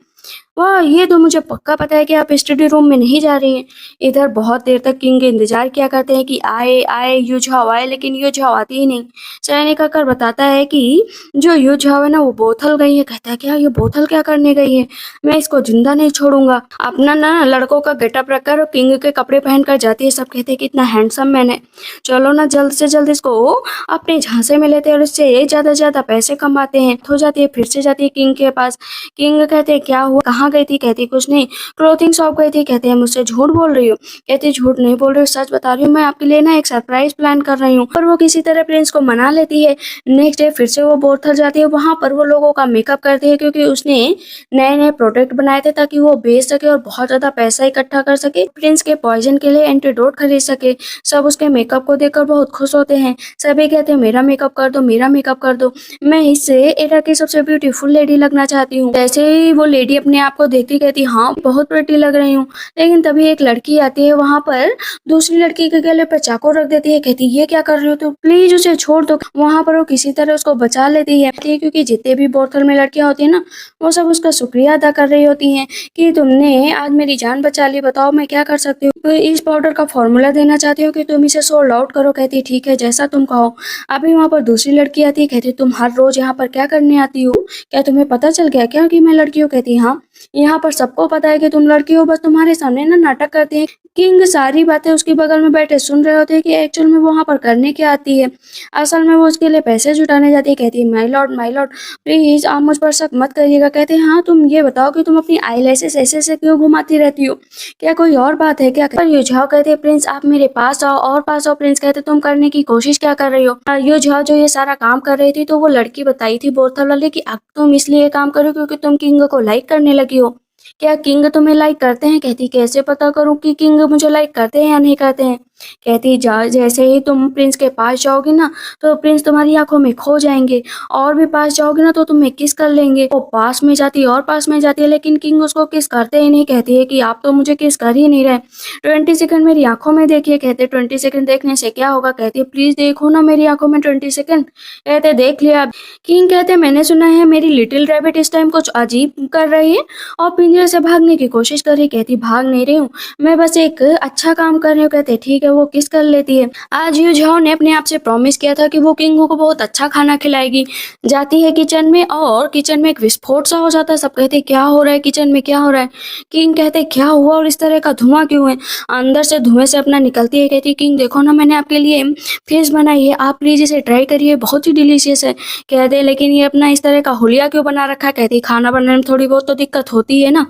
वाह ये तो मुझे पक्का पता है कि आप स्टडी रूम में नहीं जा रही हैं। इधर बहुत देर तक किंग इंतजार किया करते हैं कि आए आए यू झाओ आए, लेकिन यू झाओ आती ही नहीं। सैनिक आकर बताता है कि जो यू झाओ है ना वो बोतल गई है। कहता है क्या ये बोतल क्या करने गई है, मैं इसको जिंदा नहीं छोड़ूंगा। अपना ना लड़कों का गेटअप रखकर और किंग के कपड़े पहनकर जाती है। सब कहते हैं कि इतना हैंडसम मैन है, चलो ना जल्द से जल्द इसको अपने झांसे में लेते हैं और इससे ज्यादा से ज्यादा पैसे कमाते हैं। हो जाती है, फिर से जाती है किंग के पास। किंग कहते हैं क्या हुआ, कहाँ गई थी। कहती कुछ नहीं, क्लोथिंग शॉप गई थी। कहते हैं मुझसे झूठ बोल रही हो। कहती झूठ नहीं बोल रही हूँ, सच बता रही हूँ, मैं आपके लिए ना एक सरप्राइज प्लान कर रही हूँ। पर वो किसी तरह प्रिंस को मना लेती है। नेक्स्ट डे फिर से वो बोतल जाती है, वहां पर वो लोगों का मेकअप करती है क्योंकि उसने नए नए प्रोडक्ट बनाए थे ताकि वो बेच सके और बहुत ज्यादा पैसा इकट्ठा कर सके, प्रिंस के पॉइजन के लिए एंटीडोट खरीद सके। सब उसके मेकअप को देखकर बहुत खुश होते हैं। सभी कहते हैं मेरा मेकअप कर दो, मेरा मेकअप कर दो, मैं इससे एरा की सबसे ब्यूटीफुल लेडी लगना चाहती हूँ। जैसे ही वो लेडी अपने आप को देखती कहती हाँ बहुत प्रिटी लग रही हूँ। लेकिन तभी एक लड़की आती है, वहां पर दूसरी लड़की के गले पर चाकू रख देती है। कहती ये क्या कर रही हो तुम, प्लीज उसे छोड़ दो। वहां पर वो किसी तरह उसको बचा लेती है क्योंकि जितने भी बोतल में लड़कियां होती है ना वो सब उसका शुक्रिया अदा कर रही होती हैं कि तुमने आज मेरी जान बचा ली, बताओ मैं क्या कर सकती हूँ। तो इस पाउडर का फॉर्मूला देना चाहती हूँ कि तुम इसे सोल्ड आउट करो। कहती ठीक है जैसा तुम कहो। अभी वहां पर दूसरी लड़की आती है। कहती तुम हर रोज यहाँ पर क्या करने आती हो, क्या तुम्हें पता चल गया क्या कि मैं लड़की हूँ। कहती हाँ यहाँ पर सबको पता है कि तुम लड़की हो, बस तुम्हारे सामने ना नाटक करते हैं। किंग सारी बातें उसके बगल में बैठे सुन रहे होते हैं कि एक्चुअल में वो वहां पर करने क्या आती है। असल में वो उसके लिए पैसे जुटाने जाती है। कहती है माय लॉर्ड प्लीज आप मुझ पर शक मत करिएगा। कहते हैं हाँ तुम ये बताओ कि तुम अपनी आईलैशेस ऐसे ऐसे क्यों घुमाती रहती हो, क्या कोई और बात है क्या। पर युझाओ कहते हैं प्रिंस आप मेरे पास आओ और पास आओ। प्रिंस कहते तुम करने की कोशिश क्या कर रही हो। युझाओ जो ये सारा काम कर रही थी तो वो लड़की बताई थी बोतल वाले कि अब तुम इसलिए काम करो क्योंकि तुम किंग को लाइक करने लगी हो। क्या किंग तुम्हें लाइक करते हैं। कहती कैसे पता करूं कि किंग मुझे लाइक करते हैं या नहीं करते हैं। कहती जा जैसे ही तुम प्रिंस के पास जाओगी ना तो प्रिंस तुम्हारी आंखों में खो जाएंगे, और भी पास जाओगे ना तो तुम्हें किस कर लेंगे। वो पास में जाती है और पास में जाती है लेकिन किंग उसको किस करते ही नहीं। कहती है कि आप तो मुझे किस कर ही नहीं रहे, 20 सेकंड मेरी आंखों में देखिए। कहते 20 सेकंड देखने से क्या होगा। कहती है प्लीज देखो ना मेरी आंखों में 20 सेकंड। कहते देख लिया। किंग कहते मैंने सुना है मेरी लिटिल रैबिट इस टाइम कुछ अजीब कर रही है और पिंजरे से भागने की कोशिश कर रही। कहती भाग नहीं रही हूँ, मैं बस एक अच्छा काम कर रही हूँ। कहते ठीक है वो किस कर लेती है। आज युझाओ ने अपने आप से प्रॉमिस किया था कि वो किंग को बहुत अच्छा खाना खिलाएगी। जाती है किचन में और किचन में एक विस्फोट सा हो जाता है। सब कहते क्या हो रहा है किचन में, क्या हो रहा है। किंग कहते क्या हुआ और इस तरह का धुआं क्यों है। अंदर से धुएं से अपना निकलती है। कहती किंग देखो ना मैंने आपके लिए फिश बनाई है, आप प्लीज इसे ट्राई करिए, बहुत ही डिलीशियस है। कहते लेकिन ये अपना इस तरह का हुलिया क्यों बना रखा है। कहती खाना बनाने में थोड़ी बहुत तो दिक्कत होती है ना।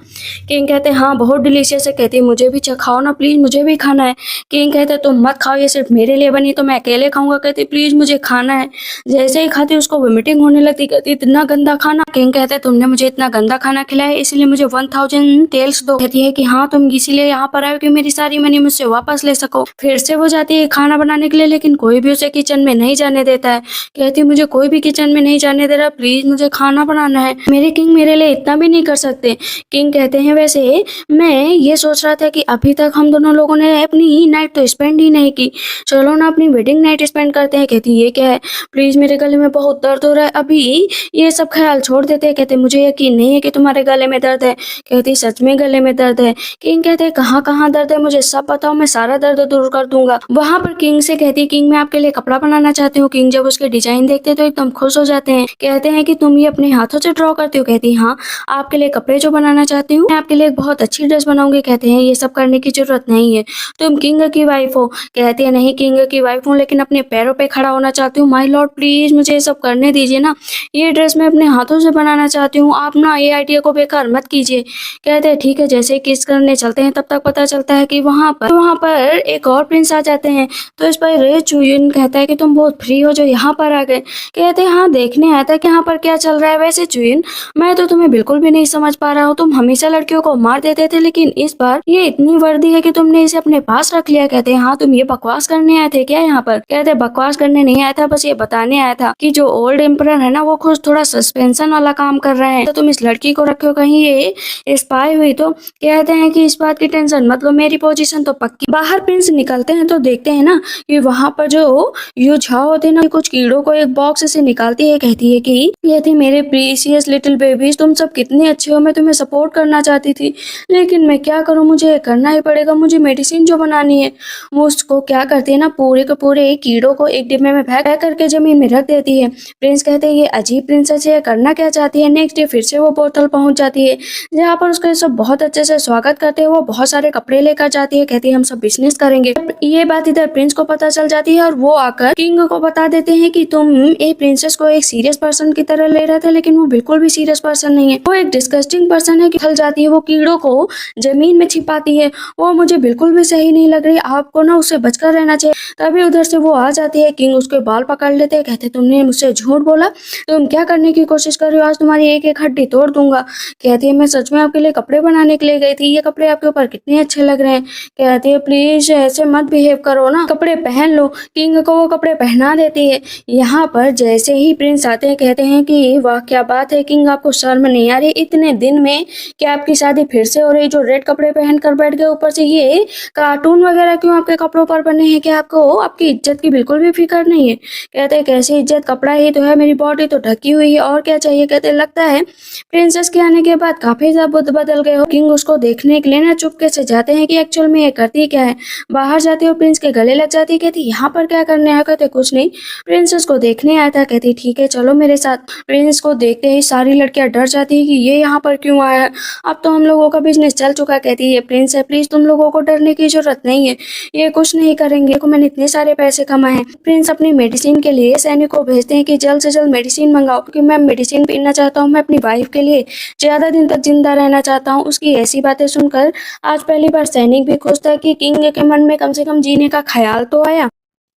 किंग कहते हाँ बहुत डिलीशियस है। कहती मुझे भी चखाओ ना प्लीज, मुझे भी खाना है। किंग कहते तुम मत खाओ, ये सिर्फ मेरे लिए बनी तो मैं अकेले खाऊंगा। कहती प्लीज मुझे खाना है। जैसे ही खाती उसको वोमिटिंग होने लगती। कहती इतना गंदा खाना। किंग कहते तुमने मुझे इतना गंदा खाना खिलाया इसलिए मुझे 1000 टेल्स दो। कहती है कि हाँ तुम इसीलिए यहाँ पर आए कि मेरी सारी मनी मुझसे वापस ले सको। फिर से वो जाती है खाना बनाने के लिए लेकिन कोई भी उसे किचन में नहीं जाने देता है। कहती मुझे कोई भी किचन में नहीं जाने दे रहा, प्लीज मुझे खाना बनाना है। मेरे किंग मेरे लिए इतना भी नहीं कर सकते। किंग कहते हैं वैसे मैं ये सोच रहा था कि अभी तक हम दोनों लोगों ने अपनी नाइट तो स्पेंड ही नहीं की, चलो ना अपनी वेडिंग नाइट स्पेंड करते हैं। कहती ये क्या है, प्लीज मेरे गले में बहुत दर्द हो रहा है, अभी ये सब ख्याल छोड़ देते हैं। कहते मुझे यकीन नहीं है कि तुम्हारे गले में दर्द है। कहती सच में गले में दर्द है। किंग कहते कहाँ कहाँ दर्द है मुझे सब बताओ, मैं सारा दर्द दूर कर दूंगा। वहां पर किंग से कहती किंग मैं आपके लिए कपड़ा बनाना चाहती हूँ। किंग जब उसके डिजाइन देखते हैं तो एकदम खुश हो जाते हैं। कहते हैं कि तुम ये अपने हाथों से ड्रॉ करती हो। कहती हाँ आपके लिए कपड़े जो बनाना चाहती हूँ, मैं आपके लिए एक बहुत अच्छी ड्रेस बनाऊंगी। कहते हैं ये सब करने की जरूरत नहीं है, तुम किंग की वाइफ हो। कहती है नहीं किंग की वाइफ हूँ लेकिन अपने पैरों पे खड़ा होना चाहती हूँ। माय लॉर्ड प्लीज मुझे ये सब करने दीजिए ना, ये ड्रेस मैं अपने हाथों से बनाना चाहती हूँ, आप ना ये आइडिया को बेकार मत कीजिए। कहते हैं ठीक है। जैसे किस करने चलते हैं तब तक पता चलता है कि वहां पर एक और प्रिंस आ जाते हैं। तो इस पर चुयुन कहता है कि तुम बहुत फ्री हो जो यहाँ पर आ गए। कहते हैं हाँ देख देखने आया था कि यहाँ पर क्या चल रहा है। वैसे चुइन, मैं तो तुम्हें बिल्कुल भी नहीं समझ पा रहा हूँ। तुम हमेशा लड़कियों को मार देते थे, लेकिन इस बार ये इतनी वर्दी है कि तुमने इसे अपने पास रख लिया। कहते हैं हाँ, तुम ये बकवास करने आए थे क्या यहाँ पर? कहते बकवास करने नहीं आया था, बस ये बताने आया था कि जो ओल्ड एम्परर है ना, वो खुद थोड़ा सस्पेंशन वाला काम कर रहे हैं, तो तुम इस लड़की को रखे हो, कहीं ये स्पाई हुई तो। कहते हैं कि इस बात की टेंशन मतलब मेरी पोजीशन तो पक्की। बाहर प्रिंस निकलते हैं तो देखते हैं ना कि वहां पर जो यू झाओ होते हैं ना, कुछ कीड़ों को एक बॉक्स से निकालती है। कहती है कि ये थी मेरे प्रीसियस लिटिल बेबीज, तुम सब कितने अच्छे हो, मैं तुम्हें सपोर्ट करना चाहती थी, लेकिन मैं क्या करूं, मुझे करना ही पड़ेगा। मुझे मेडिसिन जो बनानी है, वो उसको क्या करती है ना, पूरे के पूरे कीड़ों को एक डिब्बे में पैक करके जमीन में रख देती है। प्रिंस कहते हैं ये अजीब प्रिंसेस है, करना क्या चाहती है। नेक्स्ट डे फिर से वो बोतल पहुंच जाती है, जहाँ पर उसका सब बहुत अच्छे से स्वागत करते हैं। वो बहुत सारे कपड़े लेकर जाती है, कहती है हम सब बिजनेस करेंगे। ये बात इधर प्रिंस को पता चल जाती है और वो आकर किंग को बता देते हैं कि तुम एक प्रिंसेस को एक सीरियस पर्सन की तरह ले रहे थे, लेकिन वो बिल्कुल भी सीरियस पर्सन नहीं है, वो एक डिस्गस्टिंग पर्सन है। खल जाती है, वो कीड़ों को जमीन में छिपाती है, वो मुझे बिल्कुल भी सही नहीं लग रही, आपको ना उससे बचकर रहना चाहिए। तभी उधर से वो आ जाती है, किंग उसके बाल पकड़ लेते हैं, कहते तुमने मुझसे झूठ बोला, तुम क्या करने की कोशिश कर रही हो, आज तुम्हारी एक एक हड्डी तोड़ दूंगा। कहती है मैं सच में आपके लिए कपड़े बनाने के लिए गई थी, ये कपड़े आपके ऊपर कितने अच्छे लग रहे हैं। कहती है प्लीज ऐसे मत बिहेव करो ना, कपड़े पहन लो। किंग को वो कपड़े पहना देती है। यहाँ पर जैसे ही प्रिंस आते हैं, कहते हैं कि वाह क्या बात है किंग, आपको शर्म नहीं आ रही इतने दिन में कि आपकी शादी फिर से हो रही, जो रेड कपड़े पहन कर बैठ गए, ऊपर से ये कार्टून वगैरह क्यों आपके कपड़ों पर बने हैं, कि आपको आपकी इज्जत की बिल्कुल भी फिक्र नहीं है। कहते हैं कैसी इज्जत, कपड़ा ही तो है, मेरी बॉडी तो ढकी हुई है, और क्या चाहिए। कहते लगता है प्रिंसेस के आने के बाद काफी ज्यादा बदल गए हो। किंग उसको देखने के लिए ना चुपके से जाते हैं कि एक्चुअल में ये करती क्या है। बाहर जाती है और प्रिंस के गले लग जाती है, कहती यहाँ पर क्या करने आया। कहते कुछ नहीं, प्रिंसेस को देखने आया था। कहती ठीक है चलो मेरे साथ। प्रिंस को देखते ही सारी लड़कियां डर जाती है कि ये यहाँ पर क्यों आया है, अब तो हम लोगों का बिजनेस चल चुका है। कहती है ये प्रिंस है, प्लीज तुम लोगों को डरने की जरूरत नहीं है, ये कुछ नहीं करेंगे, को मैंने इतने सारे पैसे कमाए हैं। प्रिंस अपनी मेडिसिन के लिए सैनिक को भेजते हैं कि जल्द से जल्द मेडिसिन मंगाओ, क्योंकि मैं मेडिसिन पीना चाहता हूँ, मैं अपनी वाइफ के लिए ज्यादा दिन तक जिंदा रहना चाहता हूँ। उसकी ऐसी बातें सुनकर आज पहली बार सैनिक भी खुश था कि किंग के मन में कम से कम जीने का ख्याल तो आया।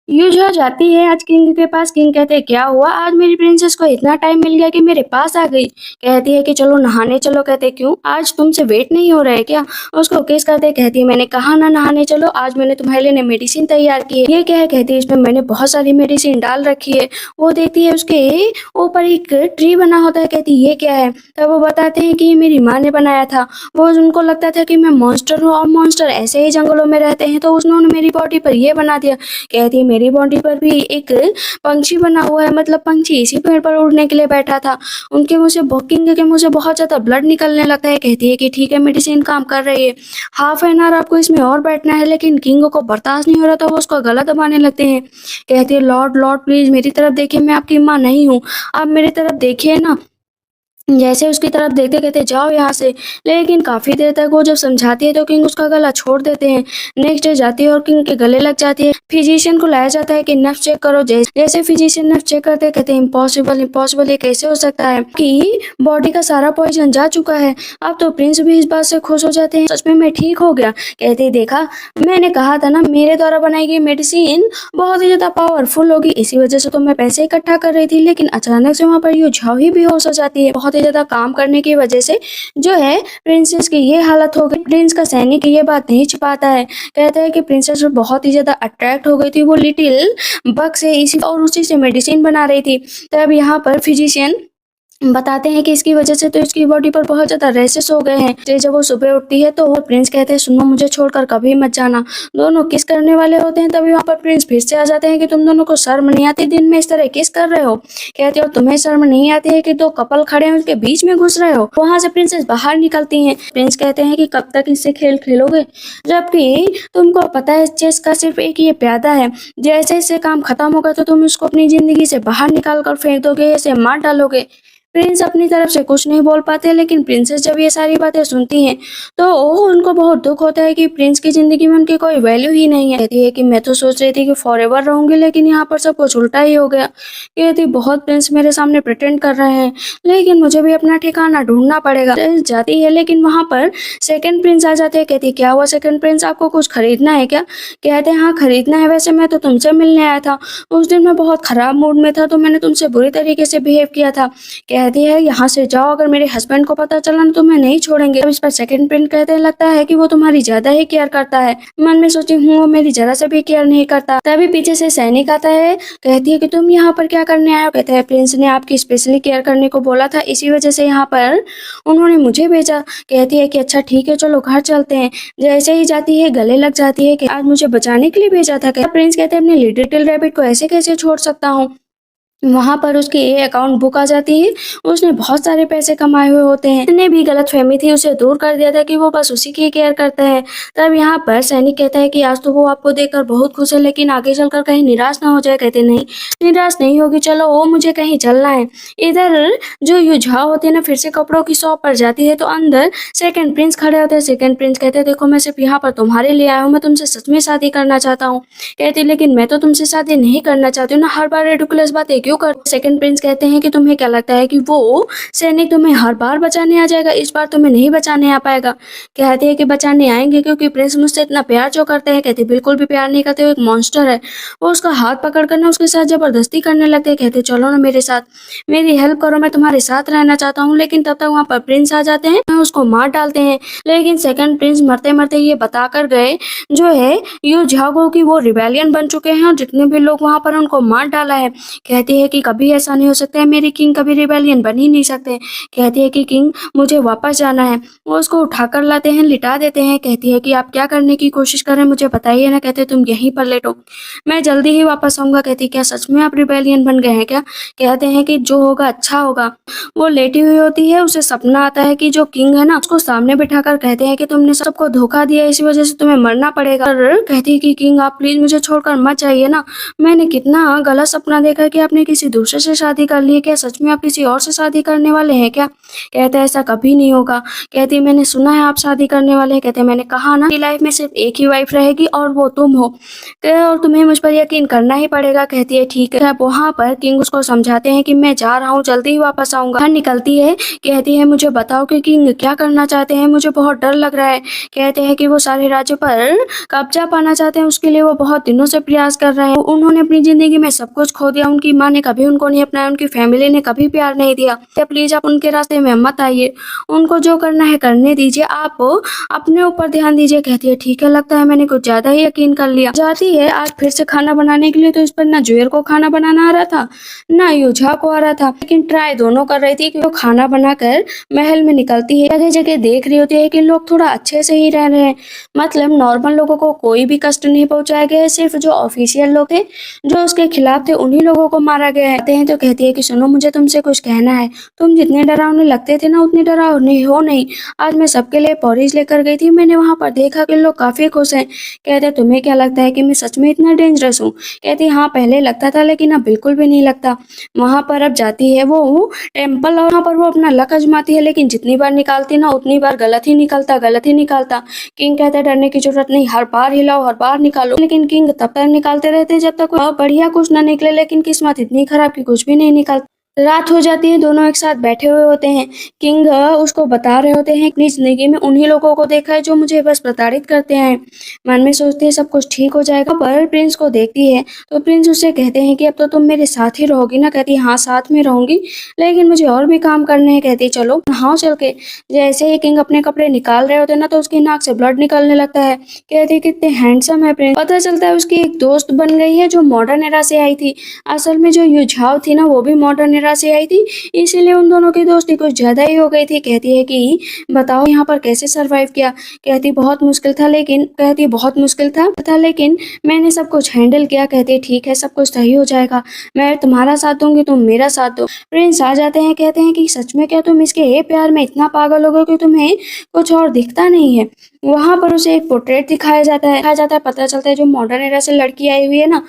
यूजुअल जाती है आज किंग के पास। किंग कहते हैं क्या हुआ, आज मेरी प्रिंसेस को इतना टाइम मिल गया कि मेरे पास आ गई। कहती है कि चलो नहाने चलो। कहते क्यों, आज तुमसे वेट नहीं हो रहा है क्या। उसको किस करते, कहती है मैंने कहा ना नहाने चलो, आज मैंने तुम्हारे लिए मेडिसिन तैयार की है। ये क्या है, कहती है इसमें मैंने बहुत सारी मेडिसिन डाल रखी है। वो देखती है उसके ऊपर एक ट्री बना होता है, कहती ये क्या है। तब वो बताते हैं कि ये मेरी माँ ने बनाया था। वो उनको लगता था कि मैं मॉन्स्टर हूँ, और मॉन्स्टर ऐसे ही जंगलों में रहते हैं, तो उन्होंने मेरी बॉडी पर ये बना दिया। कहती है मेरी बॉडी पर भी एक पंछी बना हुआ है, मतलब पंछी इसी पेड़ पर उड़ने के लिए बैठा था। उनके मुंह से किंग के मुंह से बहुत ज्यादा ब्लड निकलने लगता है। कहती है कि ठीक है मेडिसिन काम कर रही है, हाफ एन आवर आपको इसमें और बैठना है, लेकिन किंग को बर्दाश्त नहीं हो रहा था, वो उसका गला दबाने लगते हैं। कहती है लॉर्ड लॉर्ड प्लीज मेरी तरफ देखिए, मैं आपकी माँ नहीं हूँ, आप मेरी तरफ देखिए ना। जैसे उसकी तरफ देखते कहते जाओ यहाँ से, लेकिन काफी देर तक वो जब समझाती है तो किंग उसका गला छोड़ देते हैं। नेक्स्ट डे जाती है और किंग के गले लग जाती है। फिजिशियन को लाया जाता है कि नफ्स चेक करो। जैसे फिजिशियन नफ्स चेक करते कहते हैं इम्पॉसिबल इम्पॉसिबल, ये कैसे हो सकता है कि बॉडी का सारा पॉइजन जा चुका है। अब तो प्रिंस भी इस बात से खुश हो जाते हैं, सच में मैं ठीक हो गया। कहते देखा मैंने कहा था ना, मेरे द्वारा बनाई गई मेडिसिन बहुत ही ज्यादा पावरफुल होगी, इसी वजह से तो मैं पैसे इकट्ठा कर रही थी। लेकिन अचानक से वहां पर यू झाओ ही बेहोश हो जाती है। बहुत ही ज्यादा काम करने की वजह से जो है प्रिंसेस की ये हालत हो गई। प्रिंस का सैनिक ये बात नहीं छिपाता है, कहता है कि प्रिंसेस बहुत ही ज्यादा अट्रैक्ट हो गई थी, वो लिटिल बग से इसी और उसी से मेडिसिन बना रही थी। तब यहाँ पर फिजिशियन बताते हैं कि इसकी वजह से तो इसकी बॉडी पर बहुत ज्यादा रैशेस हो गए हैं। तो जब वो सुबह उठती है तो वो प्रिंस कहते हैं सुनो मुझे छोड़कर कभी मत जाना। दोनों किस करने वाले होते हैं, तभी वहाँ पर प्रिंस फिर से आ जाते हैं कि तुम दोनों को शर्म नहीं आती, दिन में इस तरह किस कर रहे हो। कहते हो तुम्हें शर्म नहीं आती है कि दो कपल खड़े हैं उसके बीच में घुस रहे हो। वहां से प्रिंसेस बाहर निकलती है। प्रिंस कहते हैं कि कब तक इससे खेल खेलोगे, जबकि तुमको पता है चेस का सिर्फ एक ये प्यादा है, जैसे इससे काम खत्म होगा तो तुम उसको अपनी जिंदगी से बाहर निकाल कर फेंक दोगे, इसे मार डालोगे। प्रिंस अपनी तरफ से कुछ नहीं बोल पाते, लेकिन प्रिंसेस जब ये सारी बातें सुनती हैं तो उनको बहुत दुख होता है कि प्रिंस की जिंदगी में उनकी कोई वैल्यू ही नहीं है। कहती है कि मैं तो सोच रही थी कि फॉरएवर रहूंगी, लेकिन यहाँ पर सब कुछ उल्टा ही हो गया। कहती बहुत प्रिंस मेरे सामने प्रिटेंड कर रहे हैं, लेकिन मुझे भी अपना ठिकाना ढूंढना पड़ेगा। प्रिंस जाती है, लेकिन वहां पर सेकंड प्रिंस आ जाते हैं। कहती क्या हुआ सेकंड प्रिंस, आपको कुछ खरीदना है क्या? कहते हैं हाँ खरीदना है, वैसे मैं तो तुमसे मिलने आया था। उस दिन मैं बहुत खराब मूड में था तो मैंने तुमसे बुरी तरीके से बिहेव किया था। कहती है यहाँ से जाओ, अगर मेरे हस्बैंड को पता चला ना तो मैं नहीं छोड़ेंगे। अब इस पर सेकंड प्रिंस कहते हैं लगता है कि वो तुम्हारी ज्यादा ही केयर करता है। मन में सोची हूँ वो मेरी जरा से भी केयर नहीं करता। तभी पीछे से सैनिक आता है। कहती है कि तुम यहाँ पर क्या करने आए हो? कहते हैं प्रिंस ने आपकी स्पेशली केयर करने को बोला था, इसी वजह से यहाँ पर उन्होंने मुझे भेजा। कहती है कि अच्छा ठीक है चलो घर चलते हैं। जैसे ही जाती है गले लग जाती है कि आज मुझे बचाने के लिए भेजा था क्या? प्रिंस कहते हैं अपने लिटिल रैबिट को ऐसे कैसे छोड़ सकता हूँ। वहां पर उसकी ए अकाउंट बुक आ जाती है। उसने बहुत सारे पैसे कमाए हुए होते हैं। इतने भी गलतफहमी थी, उसे दूर कर दिया था कि वो बस उसी की केयर करता है। तब यहाँ पर सैनिक कहता है कि आज तो वो आपको देखकर बहुत खुश है, लेकिन आगे चलकर कहीं निराश ना हो जाए। कहते नहीं निराश नहीं होगी, चलो वो मुझे कहीं चलना है। इधर जो युझाव होते हैं ना फिर से कपड़ों की शॉप पर जाती है तो अंदर सेकंड प्रिंस खड़े होते हैं। सेकंड प्रिंस कहते हैं देखो मैं सिर्फ यहाँ पर तुम्हारे लिए आया हूँ, मैं तुमसे सच में शादी करना चाहता हूँ। कहती लेकिन मैं तो तुमसे शादी नहीं करना चाहती हूँ ना, हर बार रेडिकुलस बातें क्यों कर। सेकंड प्रिंस कहते हैं कि तुम्हें क्या लगता है कि वो सैनिक तुम्हें हर बार बचाने आ जाएगा, इस बार तुम्हें नहीं बचाने आ पाएगा। कहते हैं कि बचाने आएंगे क्योंकि प्रिंस मुझसे इतना प्यार जो करते हैं। कहते बिल्कुल भी प्यार नहीं करते, वो एक मॉन्स्टर है। वो उसका हाथ पकड़ कर ना उसके साथ जबरदस्ती करने लगते हैं। कहते चलो ना मेरे साथ, मेरी हेल्प करो, मैं तुम्हारे साथ रहना चाहता हूँ। लेकिन तब तक वहाँ पर प्रिंस आ जाते हैं, उसको मार डालते हैं। लेकिन सेकंड प्रिंस मरते मरते ये बताकर गए जो है यू झागो की वो रिबेलियन बन चुके हैं और जितने भी लोग वहां पर उनको मार डाला है। कहती है कि कभी ऐसा नहीं हो सकता है, मेरी किंग कभी रिबेलियन बन ही नहीं सकते। कहती है कि किंग मुझे वापस जाना है। वो उसको उठाकर लाते हैं, लिटा देते हैं। कहती है कि आप क्या करने की कोशिश कर रहे हैं मुझे बताइए ना। कहते तुम यहीं पर लेटो, मैं जल्दी ही वापस आऊंगा। कहती क्या सच में आप रिबेलियन बन गए हैं क्या? कहते हैं कि जो होगा अच्छा होगा। वो लेटी हुई होती है, उसे सपना आता है कि जो किंग है ना उसको सामने बिठाकर कहते हैं कि तुमने सबको धोखा दिया, इसी वजह से तुम्हें मरना पड़ेगा। और कहती है कि किंग आप प्लीज मुझे छोड़कर मत जाइए ना, मैंने कितना गलत सपना देखा कि आपने किसी दूसरे से शादी कर ली है। क्या सच में आप किसी और से शादी करने वाले हैं क्या? कहते हैं ऐसा कभी नहीं होगा। कहती मैंने सुना है आप शादी करने वाले हैं। कहते मैंने कहा ना कि लाइफ में सिर्फ एक ही वाइफ रहेगी और वो तुम हो, और तुम्हें मुझ पर यकीन करना ही पड़ेगा। कहती है ठीक है। वहां पर किंग उसको समझाते हैं कि मैं जा रहा हूँ, जल्दी ही वापस आऊंगा। घर निकलती है। कहती है मुझे बताओ कि किंग क्या करना चाहते हैं, मुझे बहुत डर लग रहा है। कहते हैं कि वो सारे राज्य पर कब्जा पाना चाहते हैं, उसके लिए वो बहुत दिनों से प्रयास कर रहे हैं। उन्होंने अपनी जिंदगी में सब कुछ खो दिया, उनकी माँ ने कभी उनको नहीं अपनाया, उनकी फैमिली ने कभी प्यार नहीं दिया। प्लीज आप उनके रास्ते में मत आइए, उनको जो करना है करने दीजिए, आप अपने ऊपर ध्यान दीजिए। कहती है ठीक है, लगता है मैंने कुछ ज्यादा ही यकीन कर लिया। जाती है आज फिर से खाना बनाने के लिए, तो इस पर ना जुएर को खाना बनाना आ रहा था ना युझा को आ रहा था, लेकिन ट्राई दोनों कर रही थी कि वो खाना बनाकर महल में निकलती है। जगह जगह देख रही होती है कि लोग थोड़ा अच्छे से ही रह रहे हैं, मतलब नॉर्मल लोगों को कोई भी कष्ट नहीं पहुंचाया गया है, सिर्फ जो ऑफिशियल लोग थे जो उसके खिलाफ थे उन्हीं लोगों को मारा गया है। आते हैं तो कहती है कि सुनो मुझे तुमसे कुछ कहना है, तुम जितने डरावने लगते थे ना उतने डरावने हो नहीं। आज मैं सबके लिए पॉरिज लेकर गई थी, मैंने वहां पर देखा कि लोग काफी खुश हैं। कहते तुम्हें क्या लगता है कि मैं सच में इतना डेंजरस हूँ? कहती हाँ पहले लगता था लेकिन अब बिल्कुल भी नहीं लगता। वहां पर अब जाती है वो टेम्पल और वहां पर वो अपना लक आजमाती है, लेकिन जितनी बार निकालती ना उतनी बार गलत ही निकलता, गलत ही निकालता। किंग कहता है डरने की जरूरत नहीं, हर बार हिलाओ हर बार निकालो। लेकिन किंग तब तक निकालते रहते जब तक बढ़िया कुछ ना निकले, लेकिन किस्मत इतनी खराब कि कुछ भी नहीं निकलता। रात हो जाती है, दोनों एक साथ बैठे हुए होते हैं। किंग उसको बता रहे होते हैं अपनी जिंदगी में उन्हीं लोगों को देखा है जो मुझे बस प्रताड़ित करते हैं। मन में सोचती है सब कुछ ठीक हो जाएगा, पर प्रिंस को देखती है तो प्रिंस उससे कहते हैं कि अब तो तुम मेरे साथ ही रहोगी ना? कहती हाँ साथ में रहूंगी, लेकिन मुझे और भी काम करने हैं। कहती चलो नहाओ चल के। जैसे ही किंग अपने कपड़े निकाल रहे होते ना तो उसकी नाक से ब्लड निकलने लगता है। कहती कितने हैंडसम है प्रिंस। पता चलता है उसकी एक दोस्त बन गई है जो मॉडर्न एरा से आई थी। असल में जो युझाव थी ना वो भी मॉडर्न एरा से आई थी, इसीलिए उन दोनों की दोस्ती कुछ ज्यादा ही हो गई थी। कहती है कि बताओ यहाँ पर कैसे सरवाइव किया? कहती बहुत मुश्किल था, लेकिन कहती बहुत मुश्किल था लेकिन मैंने सब कुछ हैंडल किया। कहती ठीक है सब कुछ सही हो जाएगा, मैं तुम्हारा साथ दूंगी, तुम मेरा साथ दो। प्रिंस आ जाते हैं, कहते हैं कि सच में क्या तुम इसके ये प्यार में इतना पागल हो गए कि तुम्हें कुछ और दिखता नहीं है? वहां पर उसे एक पोर्ट्रेट दिखाया जाता है। पता चलता है जो मॉडर्न एरा से लड़की आई हुई है ना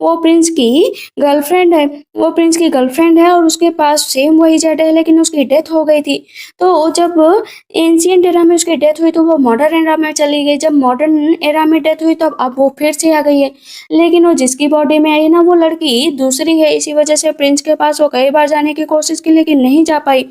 वो प्रिंस की गर्लफ्रेंड है। वो प्रिंस की गर्लफ्रेंड है और उसके पास सेम वही जेड है, लेकिन उसकी डेथ हो गई थी। तो जब एंशिएंट एरा में उसकी डेथ हुई तो वो मॉडर्न एरा में चली गई। जब मॉडर्न एरा में डेथ हुई तब अब वो फिर से आ गई है, लेकिन वो जिसकी बॉडी में आई ना वो लड़की दूसरी है। इसी वजह से प्रिंस के पास वो कई बार जाने की कोशिश की लेकिन नहीं जा पाई।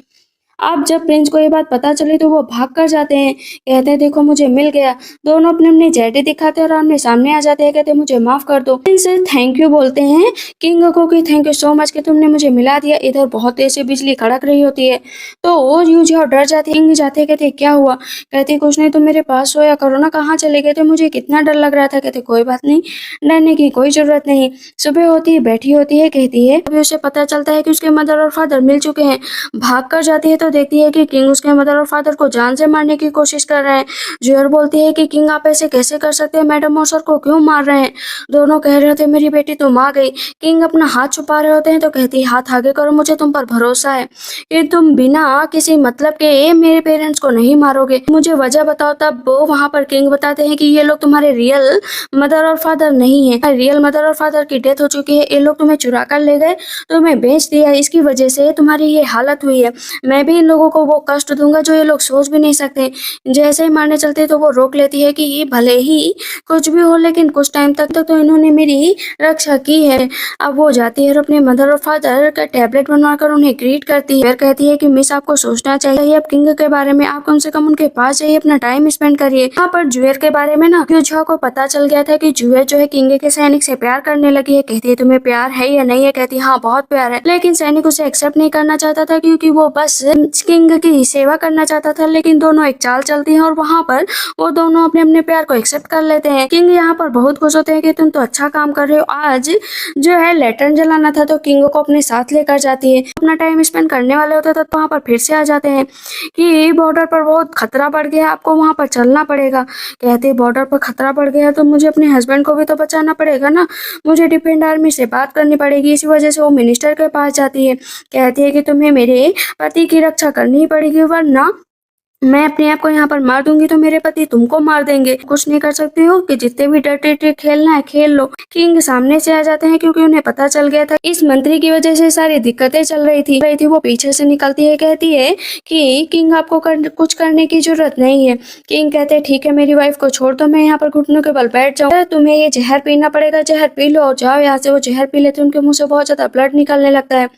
अब जब प्रिंस को ये बात पता चली तो वो भाग कर जाते हैं, कहते हैं देखो मुझे मिल गया। दोनों अपने अपने जेडी दिखाते हैं और आमने सामने आ जाते हैं, कहते हैं मुझे माफ कर दो। प्रिंस थैंक यू बोलते हैं किंग को कि थैंक यू सो मच कि तुमने मुझे मिला दिया। इधर बहुत तेज से बिजली कड़क रही होती है तो वो यूझाओ डर जाती है। किंग जाते कहते क्या हुआ, कहते कुछ नहीं, तुम मेरे पास सोया करो ना, कहाँ चले गए थे, मुझे कितना डर लग रहा था। कहते कोई बात नहीं, डरने की कोई जरूरत नहीं। सुबह होती है, बैठी होती है, कहती है अभी उसे पता चलता है कि उसके मदर और फादर मिल चुके हैं। भाग कर जाती है तो देखती है कि किंग उसके मदर और फादर को जान से मारने की कोशिश कर रहे हैं। जूयर बोलती है कि किंग आप ऐसे कैसे कर सकते हैं, मैडम और सर को क्यों मार रहे हैं। दोनों कह रहे थे मेरी बेटी तुम आ गई। किंग अपना हाथ छुपा रहे होते हैं तो कहती है हाथ आगे करो, मुझे तुम पर भरोसा है कि तुम बिना किसी मतलब के मेरे पेरेंट्स को नहीं मारोगे, मुझे वजह बताओ। तब वो वहां पर किंग बताते हैं कि ये लोग तुम्हारे रियल मदर और फादर नहीं है, रियल मदर और फादर की डेथ हो चुकी है, ये लोग तुम्हें चुरा कर ले गए, तुम्हें बेच दिया, इसकी वजह से तुम्हारी ये हालत हुई है। मैं भी इन लोगों को वो कष्ट दूंगा जो ये लोग सोच भी नहीं सकते। जैसे ही मारने चलते तो वो रोक लेती है कि ये भले ही कुछ भी हो लेकिन कुछ टाइम तक तो इन्होंने मेरी रक्षा की है। अब वो जाती है और अपने मदर और फादर का टैबलेट बनवाकर उन्हें ग्रीट करती है। फिर कहती है कि मिस आपको सोचना चाहिए अब किंग के बारे में, आप कम से कम उनके पास जाइए, अपना टाइम स्पेंड करिए। यहाँ पर जूयर के बारे में ना यूझाओ को पता चल गया था कि जूयर जो है किंग के सैनिक से प्यार करने लगी है। कहती है तुम्हें प्यार है या नहीं है, कहती है हाँ बहुत प्यार है, लेकिन सैनिक उसे एक्सेप्ट नहीं करना चाहता था क्योंकि वो बस किंग की सेवा करना चाहता था। लेकिन दोनों एक चाल चलती हैं और वहां पर वो दोनों अपने अपने प्यार को एक्सेप्ट कर लेते हैं। किंग यहाँ पर बहुत खुश होते हैं कि तुम तो अच्छा काम कर रहे हो। आज जो है लैटर्न जलाना था तो किंग को अपने साथ लेकर जाती है। अपना टाइम स्पेंड करने वाले होते तो वहां पर फिर से आ जाते हैं कि बॉर्डर पर बहुत खतरा बढ़ गया, आपको वहां पर चलना पड़ेगा। कहते हैं बॉर्डर पर खतरा बढ़ गया तो मुझे अपने हस्बैंड को भी तो बचाना पड़ेगा ना, मुझे डिफेंड आर्मी से बात करनी पड़ेगी। इसी वजह से वो मिनिस्टर के पास जाती है, कहती है कि तुम्हें मेरे पति की रक्षा करनी पड़ेगी वरना मैं अपने आप को यहाँ पर मार दूंगी तो मेरे पति तुमको मार देंगे। कुछ नहीं कर सकती हो कि जितने भी डर्टी ट्रिक खेलना है खेल लो। किंग सामने से आ जाते हैं क्योंकि उन्हें पता चल गया था इस मंत्री की वजह से सारी दिक्कतें चल रही थी। वो पीछे से निकलती है, कहती है कि किंग आपको कुछ करने की जरूरत नहीं है। किंग कहते हैं ठीक है मेरी वाइफ को छोड़ दो, मैं यहाँ पर घुटनों के बल बैठ जाऊँ, तुम्हें ये जहर पीना पड़ेगा, जहर पी लो और जाओ यहाँ से। वो जहर पी लेते उनके मुंह से बहुत ज्यादा ब्लड निकलने लगता है।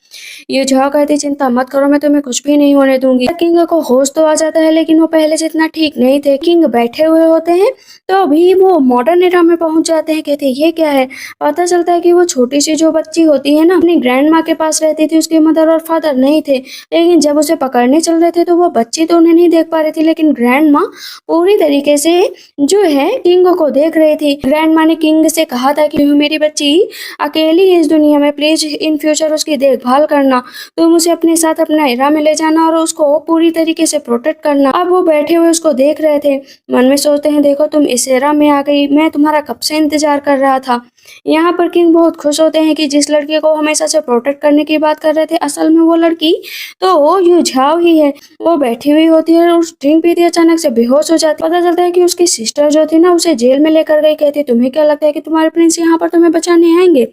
ये जाओ कहती चिंता मत करो, मैं तुम्हें कुछ भी नहीं होने दूंगी। किंग को होश तो आ जाता है लेकिन वो पहले से इतना ठीक नहीं थे। किंग बैठे हुए होते हैं तो अभी वो मॉडर्न एरा में पहुंच जाते हैं। कहते हैं ये क्या है, पता चलता है कि वो छोटी सी जो बच्ची होती है ना अपनी ग्रैंड माँ के पास रहती थी, उसके मदर और फादर नहीं थे। लेकिन जब उसे पकड़ने चल रहे थे तो वो बच्ची तो उन्हें नहीं देख पा रही थी, लेकिन ग्रैंड माँ पूरी तरीके से जो है किंग को देख रही थी। ग्रैंड माँ ने किंग से कहा था कि मेरी बच्ची अकेली है इस दुनिया में, प्लीज इन फ्यूचर उसकी देखभाल करना, तुम उसे अपने साथ अपना एरा में ले जाना और उसको पूरी तरीके से प्रोटेक्ट करना। अब वो बैठे हुए उसको देख रहे थे, मन में सोचते हैं देखो तुम इस एरा में आ गई, मैं तुम्हारा कब से इंतजार कर रहा था। यहाँ पर किंग बहुत खुश होते हैं कि जिस लड़के को हमेशा से प्रोटेक्ट करने की बात कर रहे थे असल में वो लड़की तो यूझाओ ही है। वो बैठी हुई होती है और ड्रिंक पीती अचानक से बेहोश हो जाती है। पता चलता है कि उसकी सिस्टर जो थी ना उसे जेल में लेकर गई। कहती तुम्हें क्या लगता है कि तुम्हारे प्रिंस यहाँ पर तुम्हें बचाने आएंगे,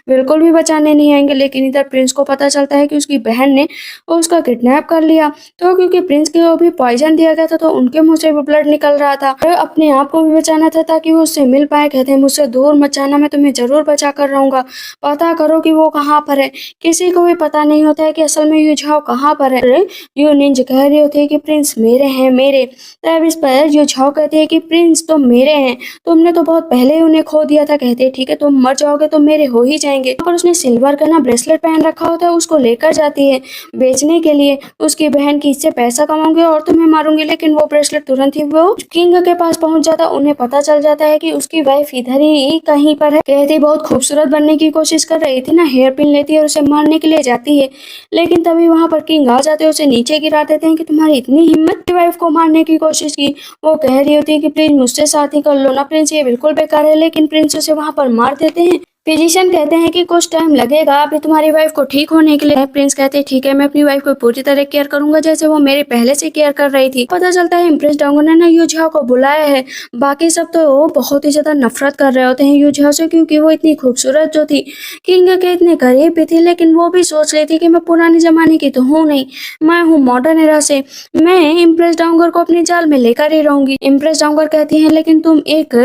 बिल्कुल भी बचाने नहीं आएंगे। लेकिन इधर प्रिंस को पता चलता है कि उसकी बहन ने उसका किडनैप कर लिया, तो क्योंकि प्रिंस को भी पॉइजन दिया गया था तो उनके मुंह से भी ब्लड निकल रहा था। तो अपने आप को भी बचाना था ताकि वो उससे मिल पाए। कहते हैं मुझसे दूर मत जाना, मैं तुम्हें जरूर बचा कर रहूंगा, पता करो कि वो कहाँ पर है। किसी को भी पता नहीं होता है कि असल में यूझाओ कहाँ पर है। यूनिंज कह रही होती है कि प्रिंस मेरे हैं मेरे। तब इस पर यूझाओ कहती है कि प्रिंस तो मेरे हैं, तुमने तो बहुत पहले ही उन्हें खो दिया था। कहते हैं ठीक है तुम मर जाओगे तो मेरे हो ही जाएंगे। पर उसने सिल्वर का ना ब्रेसलेट पहन रखा होता है, उसको लेकर जाती है बेचने के लिए। उसकी बहन की इससे पैसा कमाऊंगी और तुम्हें मारूंगी। लेकिन वो ब्रेसलेट तुरंत ही वो किंग के पास पहुंच जाता। उन्हें पता चल जाता है कि उसकी वाइफ इधर ही कहीं पर है। कहती बहुत खूबसूरत बनने की कोशिश कर रही थी ना, हेयर पिन लेती है और उसे मारने के लिए जाती है। लेकिन तभी वहां पर किंग आ जाते हैं, उसे नीचे गिरा देते हैं कि तुम्हारी इतनी हिम्मत वाइफ को मारने की कोशिश की। वो कह रही होती है कि प्लीज मुझसे शादी कर लो ना प्रिंस, ये बिल्कुल बेकार है। लेकिन प्रिंस उसे वहां पर मार देते हैं फिजिशियन कहते हैं कि कुछ टाइम लगेगा अभी तुम्हारी वाइफ को ठीक होने के लिए। प्रिंस कहते हैं ठीक है, मैं अपनी वाइफ को पूरी तरह केयर करूंगा जैसे वो मेरे पहले से केयर कर रही थी। पता चलता है इम्प्रेस डांगन ने यू झाओ को बुलाया है। बाकी सब तो बहुत ही ज्यादा नफरत कर रहे होते हैं यू झाओ से, क्योंकि वो इतनी खूबसूरत जो थी, किंग के इतने करीब भी थी, लेकिन वो भी सोच रही थी कि मैं पुराने जमाने की तो हूँ नहीं, मैं हूँ मॉडर्न एरा से, मैं इम्प्रेस डांगर को अपने जाल में लेकर ही रहूंगी। इम्प्रेस डांगर कहती है लेकिन तुम एक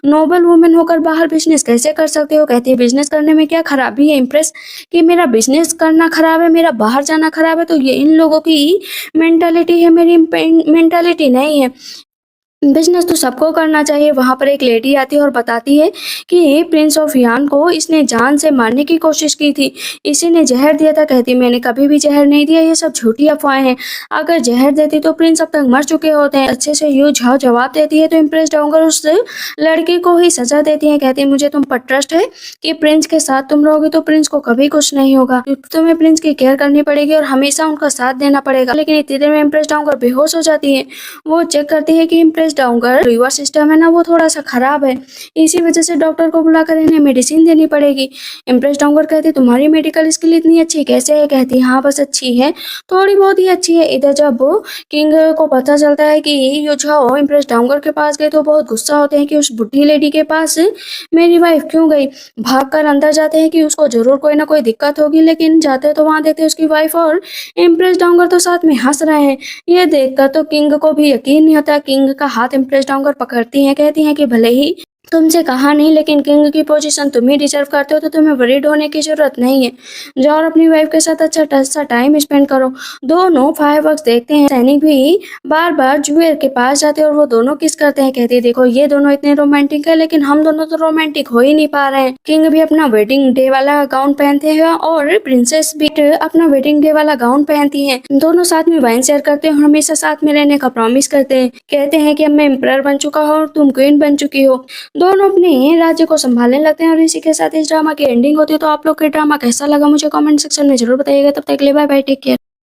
नोबल वुमेन होकर बाहर बिजनेस कैसे कर सकते हो। कहती है बिजनेस करने में क्या खराबी है इम्प्रेस, कि मेरा बिजनेस करना खराब है, मेरा बाहर जाना खराब है, तो ये इन लोगों की मेंटालिटी है, मेरी मेंटालिटी नहीं है। बिजनेस तो सबको करना चाहिए। वहां पर एक लेडी आती है और बताती है कि प्रिंस ऑफ यान को इसने जान से मारने की कोशिश की थी, इसी ने जहर दिया था। कहती मैंने कभी भी जहर नहीं दिया, ये सब झूठी अफवाहें हैं, अगर जहर देती तो प्रिंस अब तक मर चुके होते हैं। अच्छे से यू झाओ जवाब देती है तो इम्प्रेस डाउंगर उस लड़की को ही सजा देती है। कहती है मुझे तुम पर ट्रस्ट है कि प्रिंस के साथ तुम रहोगे तो प्रिंस को कभी कुछ नहीं होगा, तुम्हें प्रिंस की केयर करनी पड़ेगी और हमेशा उनका साथ देना पड़ेगा। लेकिन इतनी देर में इम्प्रेस डाउंगर बेहोश हो जाती है। वो चेक करती है कि इम्प्रेस डाउंगर रिवर सिस्टम है ना वो थोड़ा सा खराब है, इसी वजह से डॉक्टर को बुलाकर इन्हें मेडिसिन देनी पड़ेगी। इम्प्रेस डाउंगर कहती तुम्हारी मेडिकल स्किल इतनी अच्छी कैसे है। कहती हाँ बस अच्छी है, थोड़ी बहुत ही अच्छी है। इधर जब किंग को पता चलता है कि यो झाओ इम्प्रेस डाउंगर के पास गए तो बहुत गुस्सा होते हैं कि उस बुढ़ी लेडी के पास मेरी वाइफ क्यों गई। भागकर अंदर जाते हैं कि उसको जरूर कोई ना कोई दिक्कत होगी, लेकिन जाते तो वहां देखते उसकी वाइफ और इम्प्रेस डाउंगर तो साथ में हंस रहे हैं। ये देखकर तो किंग को भी यकीन नहीं होता। किंग का हाथ इम्प्रेस डाउनकर पकड़ती हैं, कहती हैं कि भले ही तुमसे कहा नहीं, लेकिन किंग की पोजीशन तुम ही डिजर्व करते हो, तो तुम्हें वरीड होने की जरूरत नहीं है। जाओ और अपनी वाइफ के साथ अच्छा टाइम स्पेंड करो। दोनों फायरवर्क्स देखते हैं। सैनिक भी बार बार जुएर के पास जाते हैं और वो दोनों किस करते हैं। कहते हैं देखो ये दोनों इतने रोमांटिक है, लेकिन हम दोनों तो रोमांटिक हो ही नहीं पा रहे हैं। किंग भी अपना वेडिंग डे वाला गाउन पहनते हैं और प्रिंसेस भी अपना वेडिंग डे वाला गाउन पहनती है। दोनों साथ में वाइन शेयर करते हैं और हमेशा साथ में रहने का प्रॉमिस करते हैं। कहते हैं कि अब मैं एम्परर बन चुका हूँ और तुम क्वीन बन चुकी हो। दोनों अपने राज्य को संभालने लगते हैं और इसी के साथ इस ड्रामा की एंडिंग होती है। तो आप लोग के ड्रामा कैसा लगा मुझे कमेंट सेक्शन में जरूर बताइएगा। तब तक के लिए बाय बाय, टेक केयर।